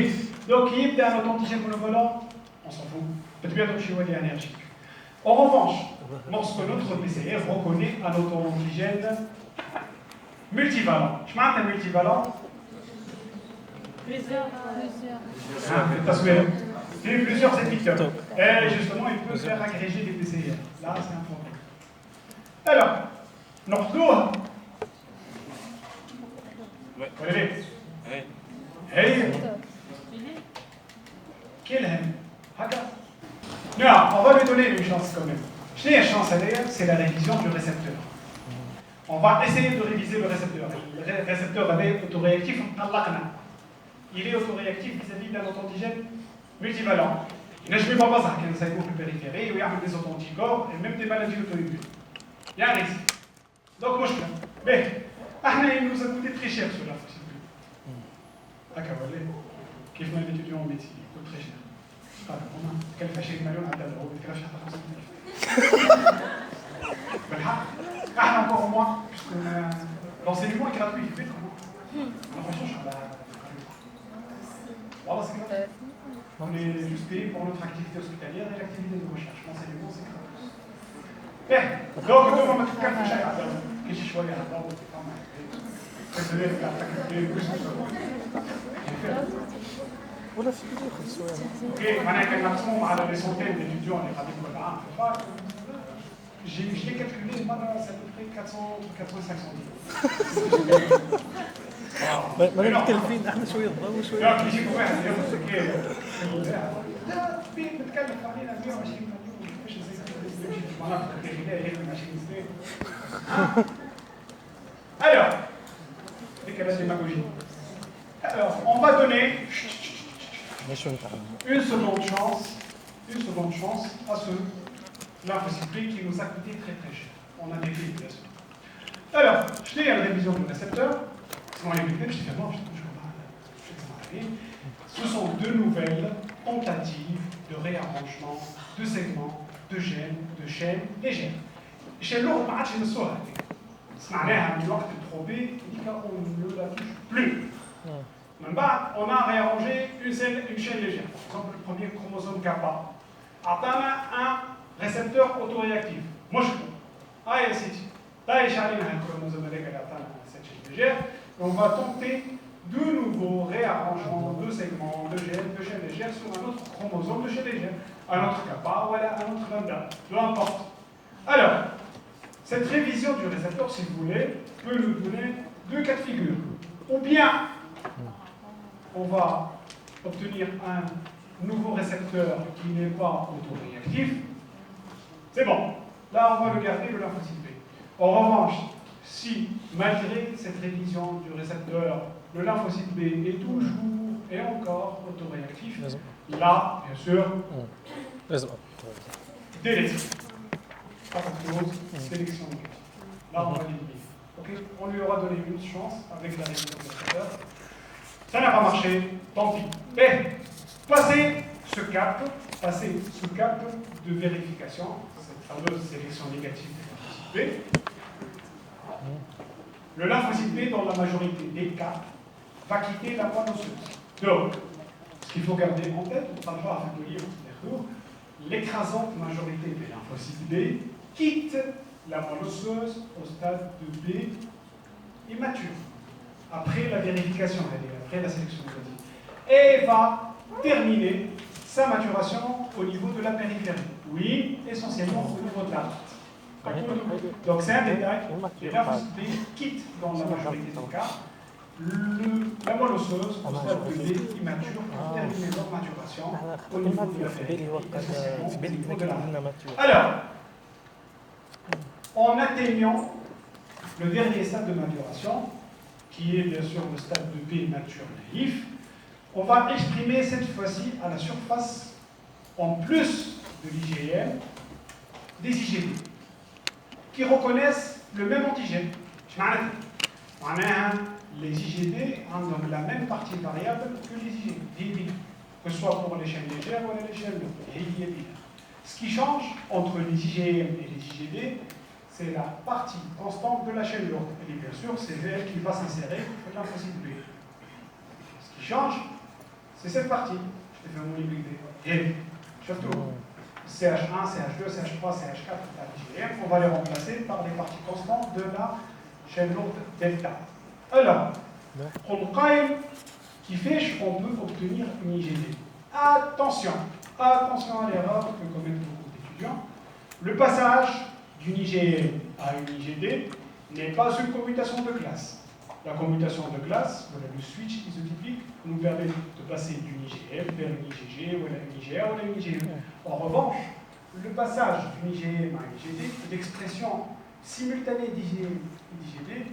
Donc, il y a un auto-antigène monovalent, on s'en fout. Peut-être bien que je suis allergique. En revanche, lorsque notre PCR reconnaît un auto-antigène multivalent. Je m'entends multivalent. Plusieurs. Il y a plusieurs éditeurs. Et justement, il peut faire agréger des PCR. Là, c'est un problème. Alors, نقطوها. هي quelle aime? Non, on va lui donner une chance quand même. شنو هي الشانس هذيا؟ C'est la révision du récepteur. On va essayer de réviser le récepteur. Le récepteur est autoréactif, il est autoréactif vis-à-vis d'un autoantigène multivalent. Il ne pas ça, qu'il y a une périphérie, il y a des autoanticorps et même des maladies auto-immunes. Il y a un risque. Donc, moi je fais. Mais, il nous a coûté très cher cela. D'accord, كيف ما l'étudiant en médecine, il coûte très cher. كان فاشل مليون على الدولة وبتكلفش حتى 500,000. بالحق احنا encore moins puisque l'enseignement est gratuit في بيتكم. ما فاشلش على والله c'est gratuit. On est juste payé pour notre activité hospitalière et l'activité de recherche. L'enseignement c'est gratuit. Donc nous ما تفكرش شيء على كل شيء شويه على الضوء فما. فسلام على التكليف ولا في كده ياخذ سؤال. اوكي معناها كان مقسوم على لي سونتين ديتيديون اللي قاعدين كل عام في الفاك. Je l'ai calculé, c'est à peu près 400-500 livres. ما متكلفين احنا شويه ضوء وشويه. لا يجيكم واحد ياخذ لا بتكلف علينا 120 مليون مش زي المناطق الداخليه يخدم 20 سنه. Alors, c'est quelle la démagogie. Alors, on va donner une seconde chance à ce lymphocyte B qui nous a coûté très très cher. On a des bien sûr. Alors, je l'ai à la révision du récepteur. Ce sont deux nouvelles tentatives de réarrangement de segments, de gènes, de chaînes légères. Chez l'autre, ما عادش نسوها هذيك. سمعناها من الوقت التروبي on ne la touche plus. On a réarrangé une chaîne légère. Par exemple, le premier chromosome kappa. On a un récepteur autoréactif. Moi, je cette chaîne légère. On va tenter de nouveaux réarrangements de segments, de chaînes légères sur un autre chromosome de chaîne légère. Un autre kappa ou un autre lambda. Peu importe. Alors, cette révision du récepteur, si vous voulez, peut nous donner deux cas de figure. Ou bien, on va obtenir un nouveau récepteur qui n'est pas autoréactif. C'est bon. Là, on va le garder, le lymphocyte B. En revanche, si, malgré cette révision du récepteur, le lymphocyte B est toujours et encore autoréactif, là, bien sûr, délété. Pas grand-chose, sélection négative. Là, on va l'éliminer. Okay, on lui aura donné une chance avec la révision du récepteur. Ça n'a pas marché, tant pis. Mais, passez ce cap de vérification, cette fameuse sélection négative du lymphocyte B. Le lymphocyte B, dans la majorité des cas, va quitter la moelle osseuse. Donc, ce qu'il faut garder en tête, on va voir avec le livre l'écrasante majorité des lymphocytes B quitte la moelle osseuse au stade de B immature, après la vérification, après la sélection négative, et va terminer sa maturation au niveau de la périphérie. Oui, essentiellement au niveau de la rate. Donc c'est un détail, les lymphocytes B quittent dans la majorité des cas la moelle osseuse au stade de B immature pour terminer leur maturation au niveau de la périphérie, essentiellement au niveau de la rate. Alors, en atteignant le dernier stade de maturation, qui est bien sûr le stade de B mature naïf, on va exprimer cette fois-ci à la surface, en plus de l'IgM, des IgD, qui reconnaissent le même antigène. Les IgD ont la même partie variable que les IgD, que ce soit pour les chaînes légères ou les chaînes lourdes. Ce qui change entre les IgM et les IgD, c'est la partie constante de la chaîne lourde. Et bien sûr, c'est elle qui va s'insérer dans le lymphocyte B. Ce qui change, c'est cette partie. Je t'ai fait mon hybride. Et surtout, CH1, CH2, CH3, CH4, l'IgM, on va les remplacer par les parties constantes de la chaîne lourde delta. Alors, qui fait qu'on peut obtenir une IgD. Attention à l'erreur que commettent beaucoup d'étudiants. Le passage d'une IgM à une IgD n'est pas une commutation de classe. La commutation de classe, voilà, le switch isotypique, nous permet de passer d'une IgM vers une IgG, ou une IgA, ou une IgE. En revanche, le passage d'une IgM à IgD, l'expression simultanée d'IgM et d'IgD,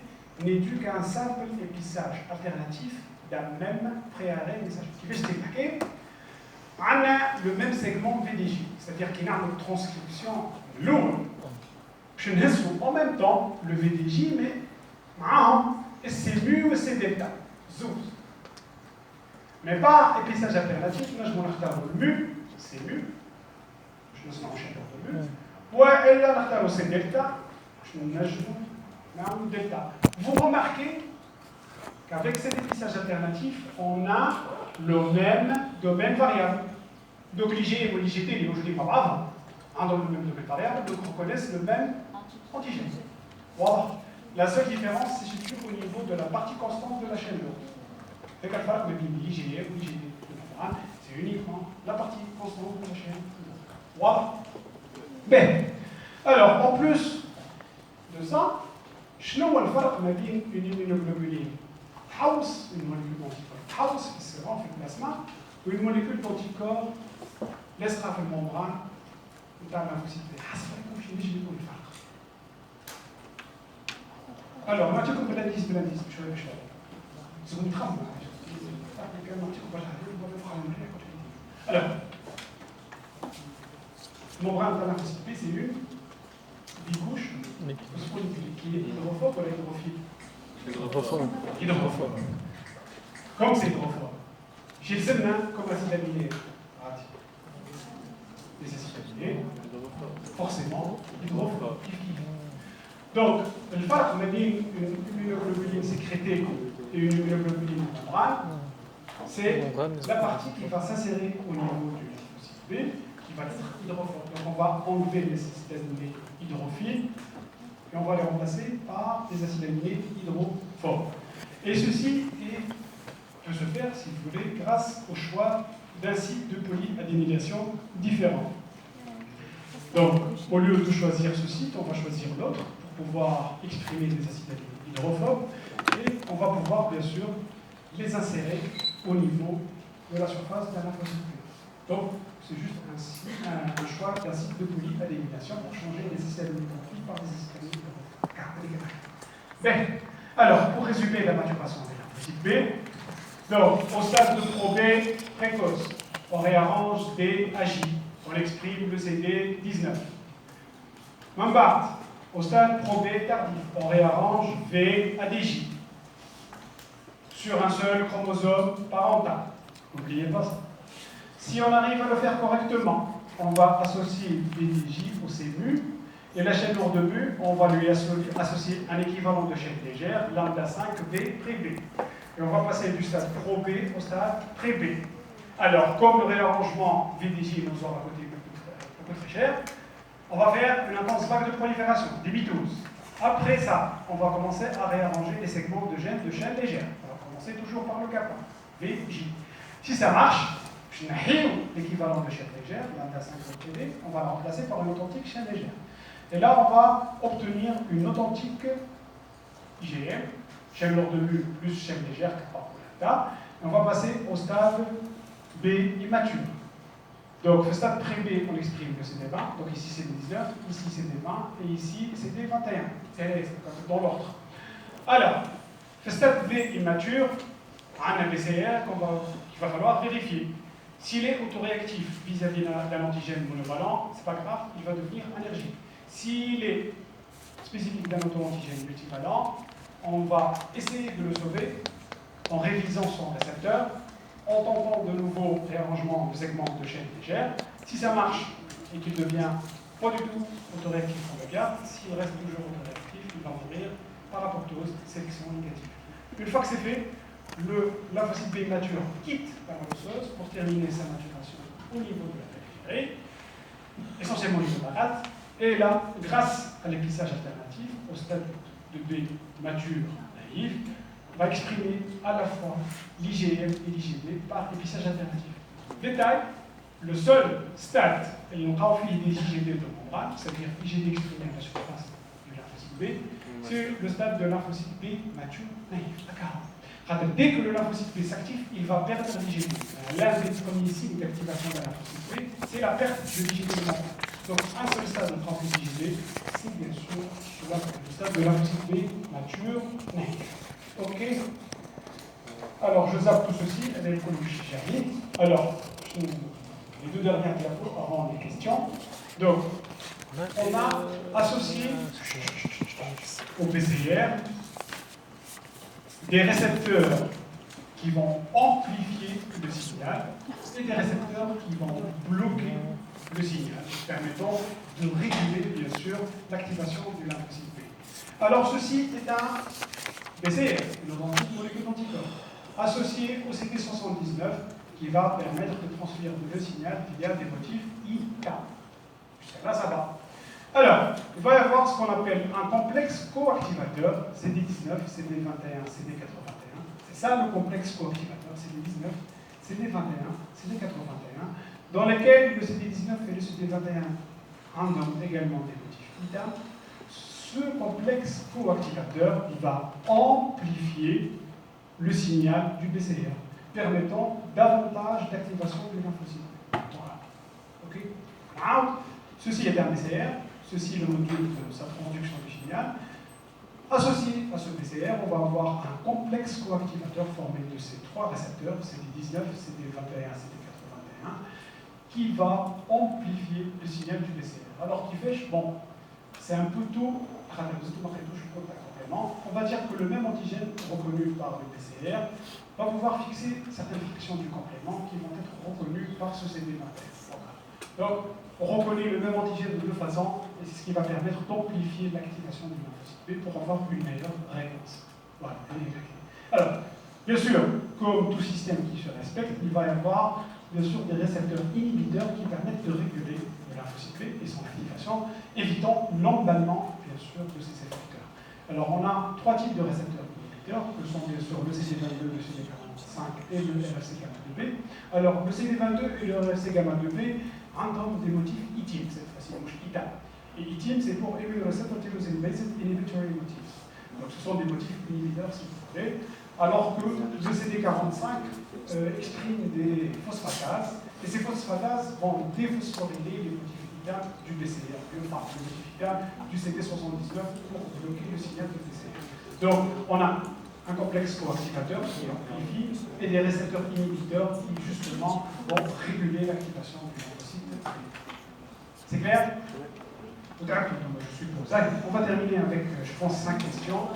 n'est due qu'à un simple épissage alternatif d'un même préarrêt messager. Qui fait que on a le même segment VDJ, c'est-à-dire qu'il y a une transcription lourde. Je n'ai en même temps le VDJ, mais c'est mu et c'est delta. Zouz. Mais pas épissage alternatif, là je vais mu, c'est mu. Je ne sais pas de mu. Ou là c'est delta. Je ne sais pas delta. Vous remarquez qu'avec cet épissage alternatif, on a le même domaine variable. Donc l'IgM ou l'IgD, les aujourd'hui pas grave, dans le même domaine variable, donc reconnaissent le même antigène. Voilà. La seule différence se situe au niveau de la partie constante de la chaîne lourde. C'est qu'à faire l'IgM ou l'IgD, c'est uniquement la partie constante de la chaîne lourde. Voilà. Bien. Alors, en plus de ça, شنو هو الفرق ما بين الاميونوجلوبولين حوس الموليكول d'anticorps حوس qui se rend في البلازما une molécule d'anticorps laissera في الممبران نتاع الليمفوسيت حسب رايكم شنو يجي يكون الفرق alors نعطيكم بالانديس بشويه بشويه زون نخمم نعطيكم برشا alors الممبران نتاع الليمفوسيت بي c'est une bicouche qui est hydrophobe ou hydrophile? Hydrophobe. Comme c'est hydrophobe. J'ai le semna comme acide aminé. Les acides aminés, forcément, hydrophobe. Donc, le fait qu'on a dit une immunoglobuline sécrétée et une immunoglobuline membrane, c'est la partie qui va s'insérer au niveau du lymphocyte B, qui va être hydrophobe. Donc, on va enlever les acides aminés hydrophiles et on va les remplacer par des acides aminés hydrophobes. Et ceci peut se faire, si vous voulez, grâce au choix d'un site de polyadénylation différent. Donc, au lieu de choisir ce site, on va choisir l'autre pour pouvoir exprimer des acides aminés hydrophobes et on va pouvoir, bien sûr, les insérer au niveau de la surface d'un lymphocyte. Donc, c'est juste un choix d'un site de polyadénylation pour changer les acides aminés par des acides aminés hydrophobes. Bien, alors, pour résumer la maturation des lymphocytes B, donc, au stade de pro B précoce, on réarrange D à J. On exprime le CD19. Mambart, au stade pro B tardif, on réarrange V à DJ. Sur un seul chromosome parental. N'oubliez pas ça. Si on arrive à le faire correctement, on va associer VDJ au CMU. Et la chaîne lourde de mu, on va lui associer un équivalent de chaîne légère, lambda 5B pré B. Et on va passer du stade pro B au stade pré B. Alors, comme le réarrangement VDJ nous aura coûté beaucoup très cher, on va faire une intense vague de prolifération, des mitoses. Après ça, on va commencer à réarranger les segments de gènes de chaîne légère. On va commencer toujours par le kappa, VJ. Si ça marche, l'équivalent de chaîne légère, lambda 5B, on va la remplacer par une authentique chaîne légère. Et là, on va obtenir une authentique IgM, chaîne lourde de mu plus chaîne légère, kappa pour lambda. Et on va passer au stade B immature. Donc, le stade pré-B, on exprime que c'est des 20. Donc, ici, c'est des 19, ici, c'est des 20, et ici, c'est des 21. C'est dans l'ordre. Alors, le stade B immature, on a un BCR qu'il va falloir vérifier. S'il est autoréactif vis-à-vis d'un antigène monovalent, c'est pas grave, il va devenir allergique. S'il est spécifique d'un auto-antigène multivalent, on va essayer de le sauver en révisant son récepteur, en tentant de nouveau réarrangement de segments de chaîne légère. Si ça marche et qu'il devient pas du tout autoréactif, on le garde. S'il reste toujours autoréactif, il va mourir par apoptose, sélection négative. Une fois que c'est fait, le lymphocyte B mature quitte la molosseuse pour terminer sa maturation au niveau de la périphérie, essentiellement au niveau de la rate. Et là, grâce à l'épissage alternatif, au stade de B mature naïf, va exprimer à la fois l'IgM et l'IgD par épissage alternatif. Détail, le seul stade, et on a des IgD de membrane, c'est-à-dire IgD exprimé à la surface du lymphocyte B, c'est le stade de lymphocyte B mature naïf, d'accord. Dès que le lymphocyte B s'active, il va perdre l'IgD. L'un des premiers signes d'activation de la lymphocyte B, c'est la perte de l'IgD de membrane. Donc un seul stade de transfusion, c'est bien sûr le stade de lymphocyte B mature NEC. Ok. Alors je zappe tout ceci avec le Charlie. Alors, les deux dernières diapos avant les questions. Donc, on a associé au PCR des récepteurs qui vont amplifier le signal et des récepteurs qui vont bloquer le signal, permettant de réguler, bien sûr, l'activation du lymphocyte B. Alors, ceci est un PCR, une molécule d'anticorps, associé au CD79, qui va permettre de transférer le signal via des motifs IK. Jusqu'à là, ça va. Alors, il va y avoir ce qu'on appelle un complexe coactivateur, CD19, CD21, CD81. C'est ça le complexe coactivateur, CD19, CD21, CD81, dans lequel le CD19 et le CD21 ont également des motifs ITA. Ce complexe coactivateur va amplifier le signal du PCR, permettant davantage d'activation du lymphocyte. Voilà. OK? Now, ceci est un PCR, ceci est le module de sa production du signal. Associé à ce PCR, on va avoir un complexe coactivateur formé de ces trois récepteurs, CD19, CD21, CD81, qui va amplifier le signal du PCR. Alors, qui fait, bon, c'est un peu tôt, on va dire que le même antigène reconnu par le PCR va pouvoir fixer certaines frictions du complément qui vont être reconnues par ce CD21. Donc, on reconnaît le même antigène de deux façons, et c'est ce qui va permettre d'amplifier l'activation du lymphocyte B pour avoir une meilleure réponse. Voilà. Alors, bien sûr, comme tout système qui se respecte, il va y avoir bien sûr des récepteurs inhibiteurs qui permettent de réguler le lymphocyte B et son activation, évitant l'emballement, bien sûr, de ces effecteurs. Alors, on a trois types de récepteurs inhibiteurs, que sont bien sûr le CD22, le CD45 et le RFC-gamma2B. Alors, le CD22 et le RFC-gamma2B ont des motifs ITIM, cette fois-ci, donc ITA. Et ITIM, c'est pour Immunoreceptor Tyrosine Based Inhibitory Motifs. Donc, ce sont des motifs inhibiteurs, si vous voulez. Alors que le CD45 exprime des phosphatases, et ces phosphatases vont déphosphoryler les motifs ITA du BCR, enfin, les motifs ITA du CD79 pour bloquer le signal du BCR. Donc, on a un complexe coactivateur qui amplifie et des récepteurs inhibiteurs qui, justement, vont réguler l'activation du lymphocyte. C'est clair? Je suppose. Allez, on va terminer avec, je pense, 5 questions.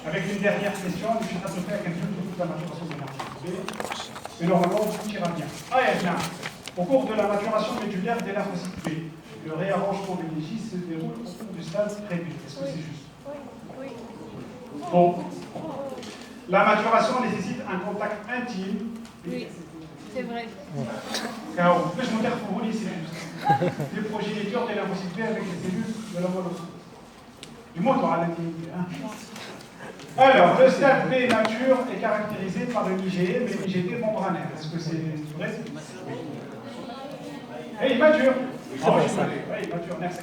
Avec une dernière question, je suis à peu près à quelqu'un de la maturation de lymphocyte B. Mais normalement, tout ira bien. Allez, bien. Au cours de la maturation médulaire des lymphocytes B, le réarrangement des légies se déroule au cours du stade prévu. Est-ce que c'est juste? Oui. Bon. La maturation nécessite un contact intime. Oui, c'est vrai. Car en plus, je me dire pour vous, c'est juste. Les progénitures des lymphocytes B avec les cellules de la moelle osseuse. Du moins, tu auras la Alors, le stade B mature est caractérisé par une IgE, mais une IgD membranaire. Est-ce que c'est vrai? Et il mature. C'est vrai, ça. Oui, il mature. Merci,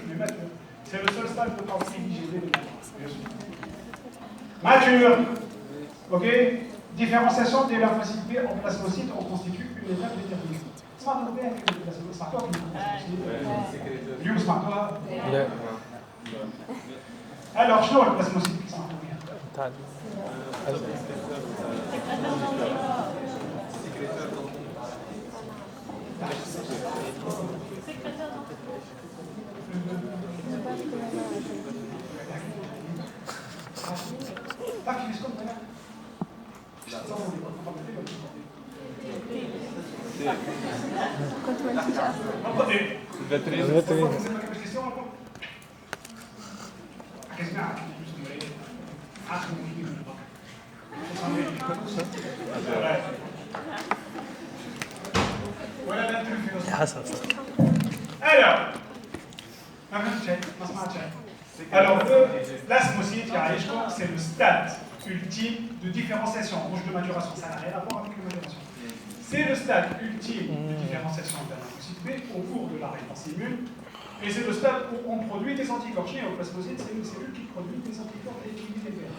mais mature. C'est le seul stade de pensée IgD de bien sûr. Mature. Ok? Différenciation des lymphocytes B en plasmocytes en constitue une étape déterminante. اسمع طبيعي كده اسمعتوها في اليوم سمعتوها؟ لا Alors, شنو هو البلازموسيت اللي سمعتوها؟ تعال تعرف يسكن هنا؟ كنت منتجة أصلا. حسن Alors, l'asmocyte, c'est le stade ultime de différenciation, rouge de maturation. Ça n'a rien à voir avec la maturation. C'est le stade ultime de différenciation d'un lymphocyte B au cours de la réponse immune. Et c'est le stade où on produit des anticorps. Chez le plasmocyte, c'est une cellule qui produit des anticorps et qui les libère.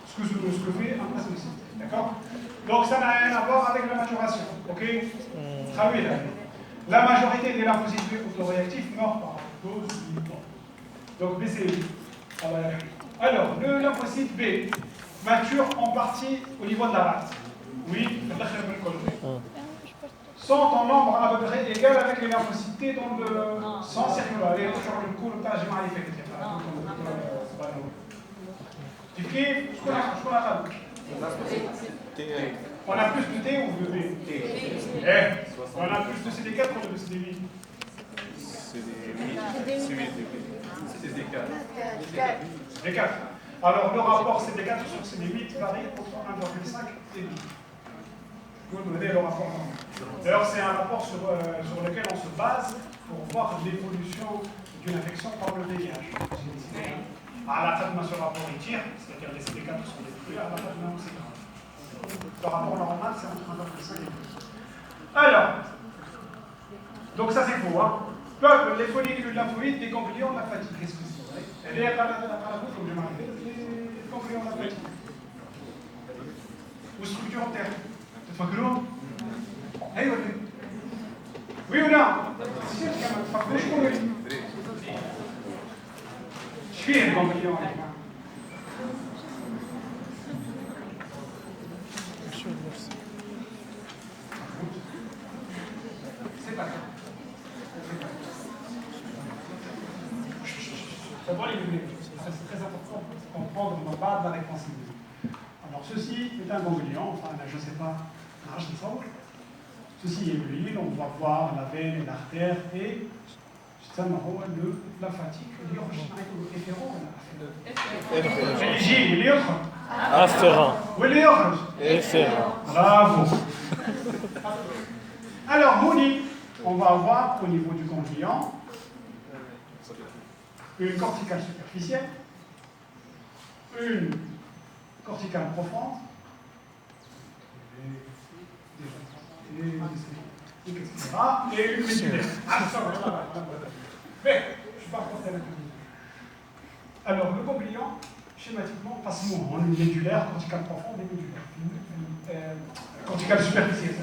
C'est tout ce que fait un plasmocyte. D'accord? Donc ça n'a rien à voir avec la maturation. Ok? La majorité des lymphocytes B autoréactifs meurent par dose uniquement. Donc BCI. Alors, le lymphocyte B mature en partie au niveau de la rate. Oui, sont en nombre à peu près égal avec les lymphocytes T dans le sang circulaire. On a plus de T ou de B? On a plus de CD4 ou de CD8? CD4. Alors le rapport CD4 sur CD8 varie entre 1,5 et 2. Vous donnez le rapport. D'ailleurs, c'est un rapport sur lequel on se base pour voir l'évolution d'une infection par le VIH. À la fin de ce rapport, il tire, c'est-à-dire les CD4 sont détruits, à la fin de c'est grave. Le rapport normal, c'est entre 1,5 et 2. Alors, donc ça c'est faux, hein. Peuple, les follicules lymphoïdes des ganglions lymphatiques. Qu'est-ce que c'est vrai? Elle est à la bouche, comme je m'en rappelle, les ganglions lymphatiques. Ou structure en terre. تفكرون؟ ايوه ليه؟ وي ولا؟ ما تفكروش كونوا ايش فيه الكومبليون يا جماعه؟ C'est pas grave. C'est très important pour comprendre ma base de la réponse. Alors ceci est un ganglion, enfin je ne sais pas. Ceci est l'huile, on va voir la veine et l'artère et ça le lymphatique. Afférent. Bravo. Alors, Mouni, on va avoir au niveau du ganglion une corticale superficielle, une corticale profonde, etc. Et une médulaire. Mais, je ne suis pas rapporté à la communauté. Alors, le ganglion, schématiquement, passe en une médulaire, corticale profonde et médulaire. Corticale superficielle.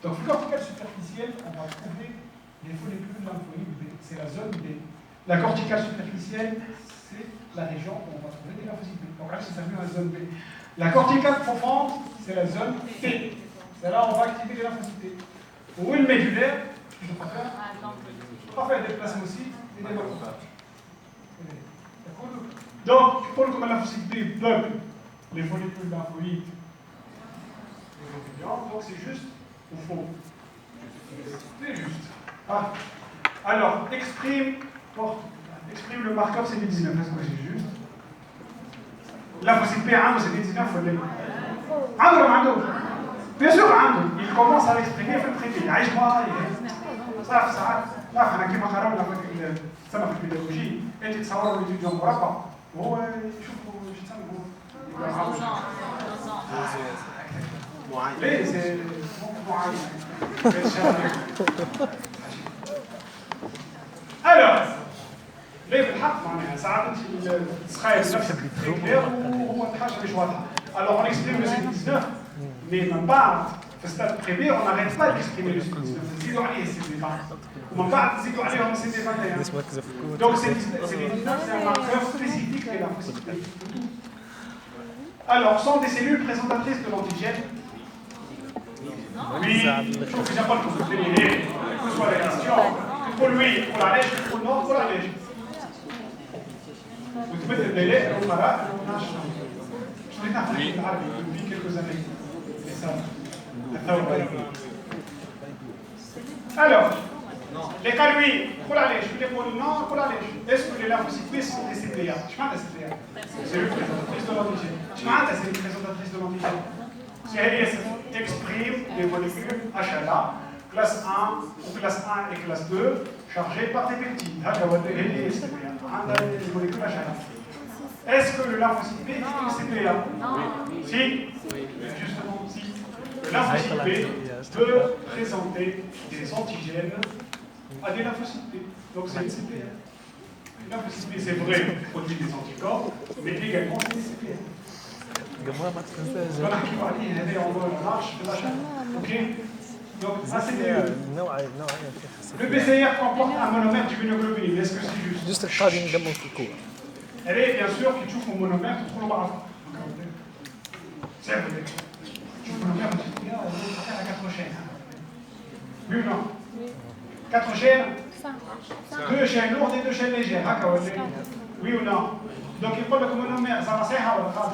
Donc, la corticale superficielle, on va trouver les follicules lymphoïdes B. C'est la zone B. La corticale superficielle, c'est la région où on va trouver les lymphocytes B. Donc là, c'est ça, la zone B. La corticale profonde, c'est la zone T. C'est là où on va activer les lymphocytes. Ou une médulaire, je préfère faire des plasmocytes et des macrophages. Donc, pour le lymphocyte B peuple les follicules lymphoïdes, donc c'est juste au fond. C'est juste. Ah. Alors, exprime le marqueur CD19. Est-ce que c'est juste? Lymphocyte B, CD19, il faut le bien sûr, il commence à l'exprimer في البريمي يعيش معايا صح ساعات لا احنا كيما قرانا في البيولوجي انت تصور الفيديو مربع وهو يشوفوا ايش تسمى معين ليه سي معين alors ليه بالحق معناها ساعات تسخايل نفسك وهو الحاجه مش واضحه alors on exprime le CD19 mais من بعد في الستاد بريمير on n'arrête pas d'exprimer le CD19 نزيدوا عليه CD20 ومن بعد نزيدوا عليهم CD21 donc CD19 c'est un marqueur spécifique des lymphocytes. Alors sont des cellules présentatrices de l'antigène. Oui, je trouve que j'ai pas le coup de délire, que ce soit la question pour lui, pour la neige, pour le nord, pour la neige. Vous mettez le délai, on va là, on a je l'ai appris depuis quelques années. Alors, les cas lui, pour la lèche, pour le nord, pour la lèche. Est-ce que les lymphocytes B sont des CPA? Je parle des CPA. C'est une présentatrice de l'antigène. Je parle c'est une présentatrice de l'antigène. C'est exprime les molécules HLA, classe 1 ou classe 1 et classe 2, chargées par des peptides. Les molécules HLA. Est-ce que le lymphocyte B est une CPA? Oui. Si? Justement, si. Le lymphocyte B peut présenter des antigènes à des lymphocytes B. Donc c'est une CPA. Le lymphocyte B, c'est vrai, produit des anticorps, mais également des CPA. Ok. Donc, ACDE. نوعية Le PCR comporte un monomère d'immunoglobuline. Est-ce que c'est juste? جست القاعدين نقدموا في الكور. Elle bien sûr qui تشوفوا monomère تدخلوا بعض. C'est vrai. Tu peux monomère, tu dis, ça fait à 4 chaînes. Oui ou non? 4 chaînes? 2 chaînes lourdes et 2 chaînes légères. Oui ou non? Donc il faut le monomère, ça va صحيحة ولا غلط؟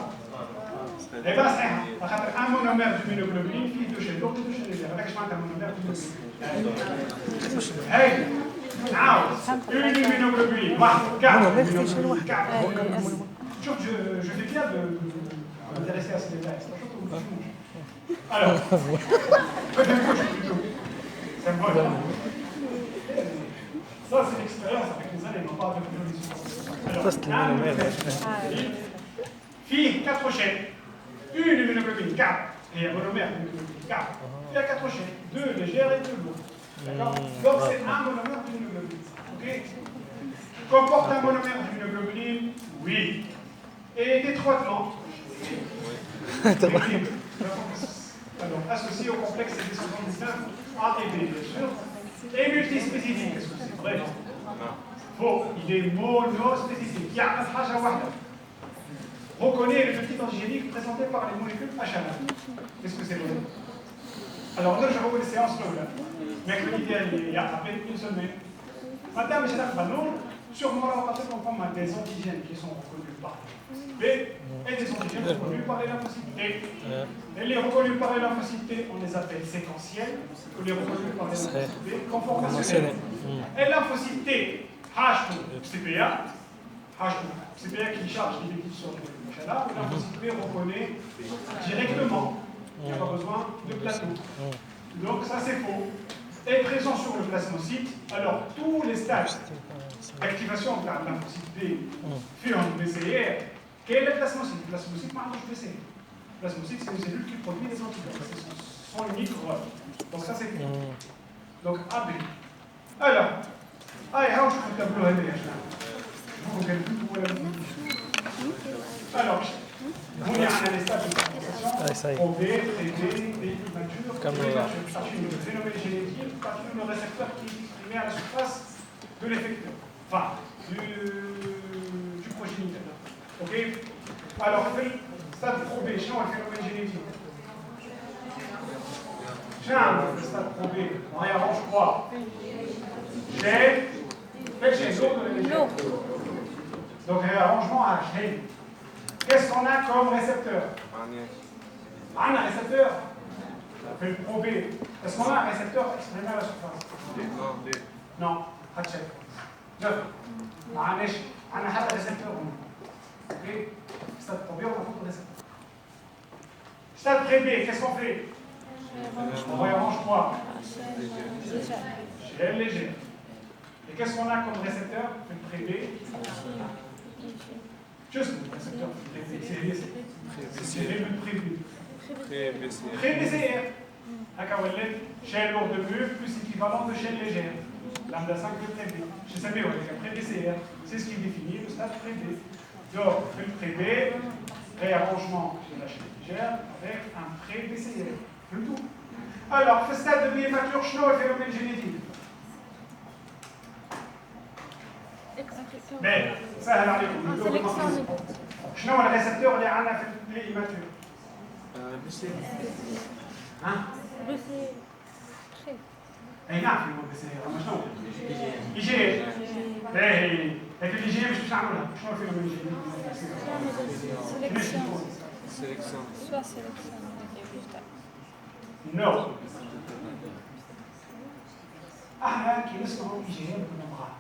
Eh bien صحيحة. خاطر un monomère d'immunoglobulines فيه 2 chaînes lourdes et 2 chaînes légères. هذاك اش معناتها monomère d'immunoglobulines. هاي نعاود. Une immunoglobuline واحد كاع. شوف je fais bien de m'intéresser à ce détail. Alors, c'est bon. Ça, c'est l'expérience avec les années, non pas avec les fille, 4 chaînes. Une immunoglobuline, 4. Et un monomère d'immunoglobuline, 4. Il y a 4 chaînes. 2 légères et 2 lourdes. D'accord? Donc, c'est un monomère d'immunoglobuline. Ok? Comporte un monomère d'immunoglobuline? Oui. Et étroitement. Alors, associé au complexe CD79 A et B, bien sûr. Et multispécifique, est-ce que c'est vrai? Non. Faux, il est monospécifique. Il y a un حاجة واحدة. Reconnaît le petit antigénique présenté par les molécules H1. Est-ce que c'est vrai? Alors, là, je revois les séances là. Mercredi dernier, il y a à peine une semaine. Madame, je n'ai pas non. Sûrement, on va passer comme des antigènes qui sont reconnus par B et des antigènes reconnus par les lymphocytes T. Et les reconnus par les lymphocytes T, on les appelle séquentiels, ou les reconnus par les lymphocytes B conformationnels. Et lymphocyte T, H2CPA, H2CPA qui charge les lipides sur le chala, ou lymphocyte B reconnaît directement. Il n'y a pas besoin de plateau. Donc ça c'est faux. Est présent sur le plasmocyte, alors tous les stades d'activation de la lymphocyte B fait en BCR. Quel est le plasmocyte? Le plasmocyte marche BCR. Le plasmocyte, c'est une cellule qui produit des anticorps. C'est son unique rôle. Donc ça, c'est faux. Donc AB. Alors, je vous tableau alors, on y a un stade de transformation. OB, TB, mature, partie de phénomène génétique, partie de récepteur qui est exprimé à la surface de l'effecteur. Enfin, du progéniteur. Ok? Alors, le stade probé, champ et phénomène génétique. Champ, le stade probé, on réarrange quoi? Gène, quel gène? L'eau. Donc, réarrangement à gène. Qu'est-ce qu'on a comme récepteur? Un récepteur. On fait le probé. Est-ce qu'on a un récepteur exprimé à la surface? Non. Hatchet. Neuf. On a un récepteur. Ok? Stade probé, on a beaucoup de récepteurs. Stade pré-B, qu'est-ce qu'on fait? On réarrange quoi? Gène léger. Et qu'est-ce qu'on a comme récepteur? Le pré-B. Juste le récepteur c'est le pré-B. Pré-BCR. Chaîne lourde de mue plus équivalent de chaîne légère. Lambda 5 de pré-B. Je sais bien, pré-BCR. C'est ce qui définit le stade pré-B. Donc, le pré-B, réarrangement de la chaîne légère avec un pré-BCR. Le tout. Alors, ce stade de mature, je n'ai phénomène génétique. Mais, ça a l'air شنو هو الريسبتور اللي عندنا في الإيماتور؟ ها؟ أي نعم في البسيرة، أما شنو؟ إيجي. باهي، لكن الإيجي مش نعملها، شنو في الإيجي؟ Sélection. Soit sélection. Non. كي نسمعوا إيجي كنا معاه.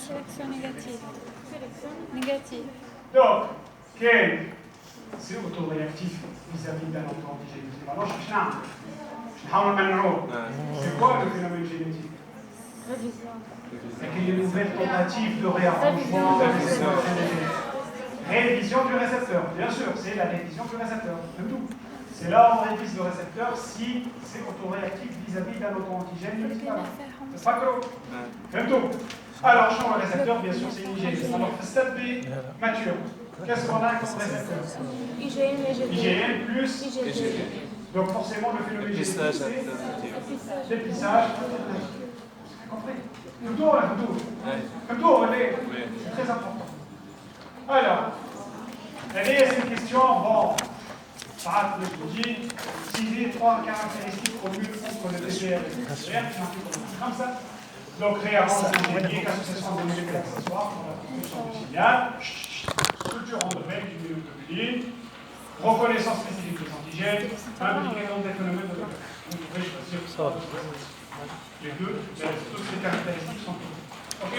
Sélection négative. Négative. Donc, quel c'est autoréactif vis-à-vis d'un antigène. Alors, c'est quoi le phénomène génétique? Révision. C'est qu'il y a une nouvelle tentative de réarrangement de récepteur. Révision du récepteur. Bien sûr, c'est la révision du récepteur. C'est tout. C'est là où on révise le récepteur si c'est autoréactif vis-à-vis d'un auto-antigène. C'est pas gros. C'est tout. Alors, champ le récepteur, bien sûr, c'est une IgG. Alors, stade B, mature. Qu'est-ce qu'on a comme récepteur? IgM et IgG. IgM plus IgG. Donc forcément le phénomène Dépistage génétique, alternatif. c'est dépistage. Compris? Photo, la photo. Ouais. Photo, relais. Oui. C'est très important. Alors, allez, c'est une question, bon, ça je vous dis, citer trois caractéristiques communes entre le PCR et le PCR, comme ça. Donc, réarrangement génétique, association de molécules accessoires pour la production du signal, structure endogène du globulines, reconnaissance spécifique des antigènes, impliqué dans des phénomènes de l'autre. Vous pouvez choisir les deux, mais toutes ces caractéristiques sont communes. Ok?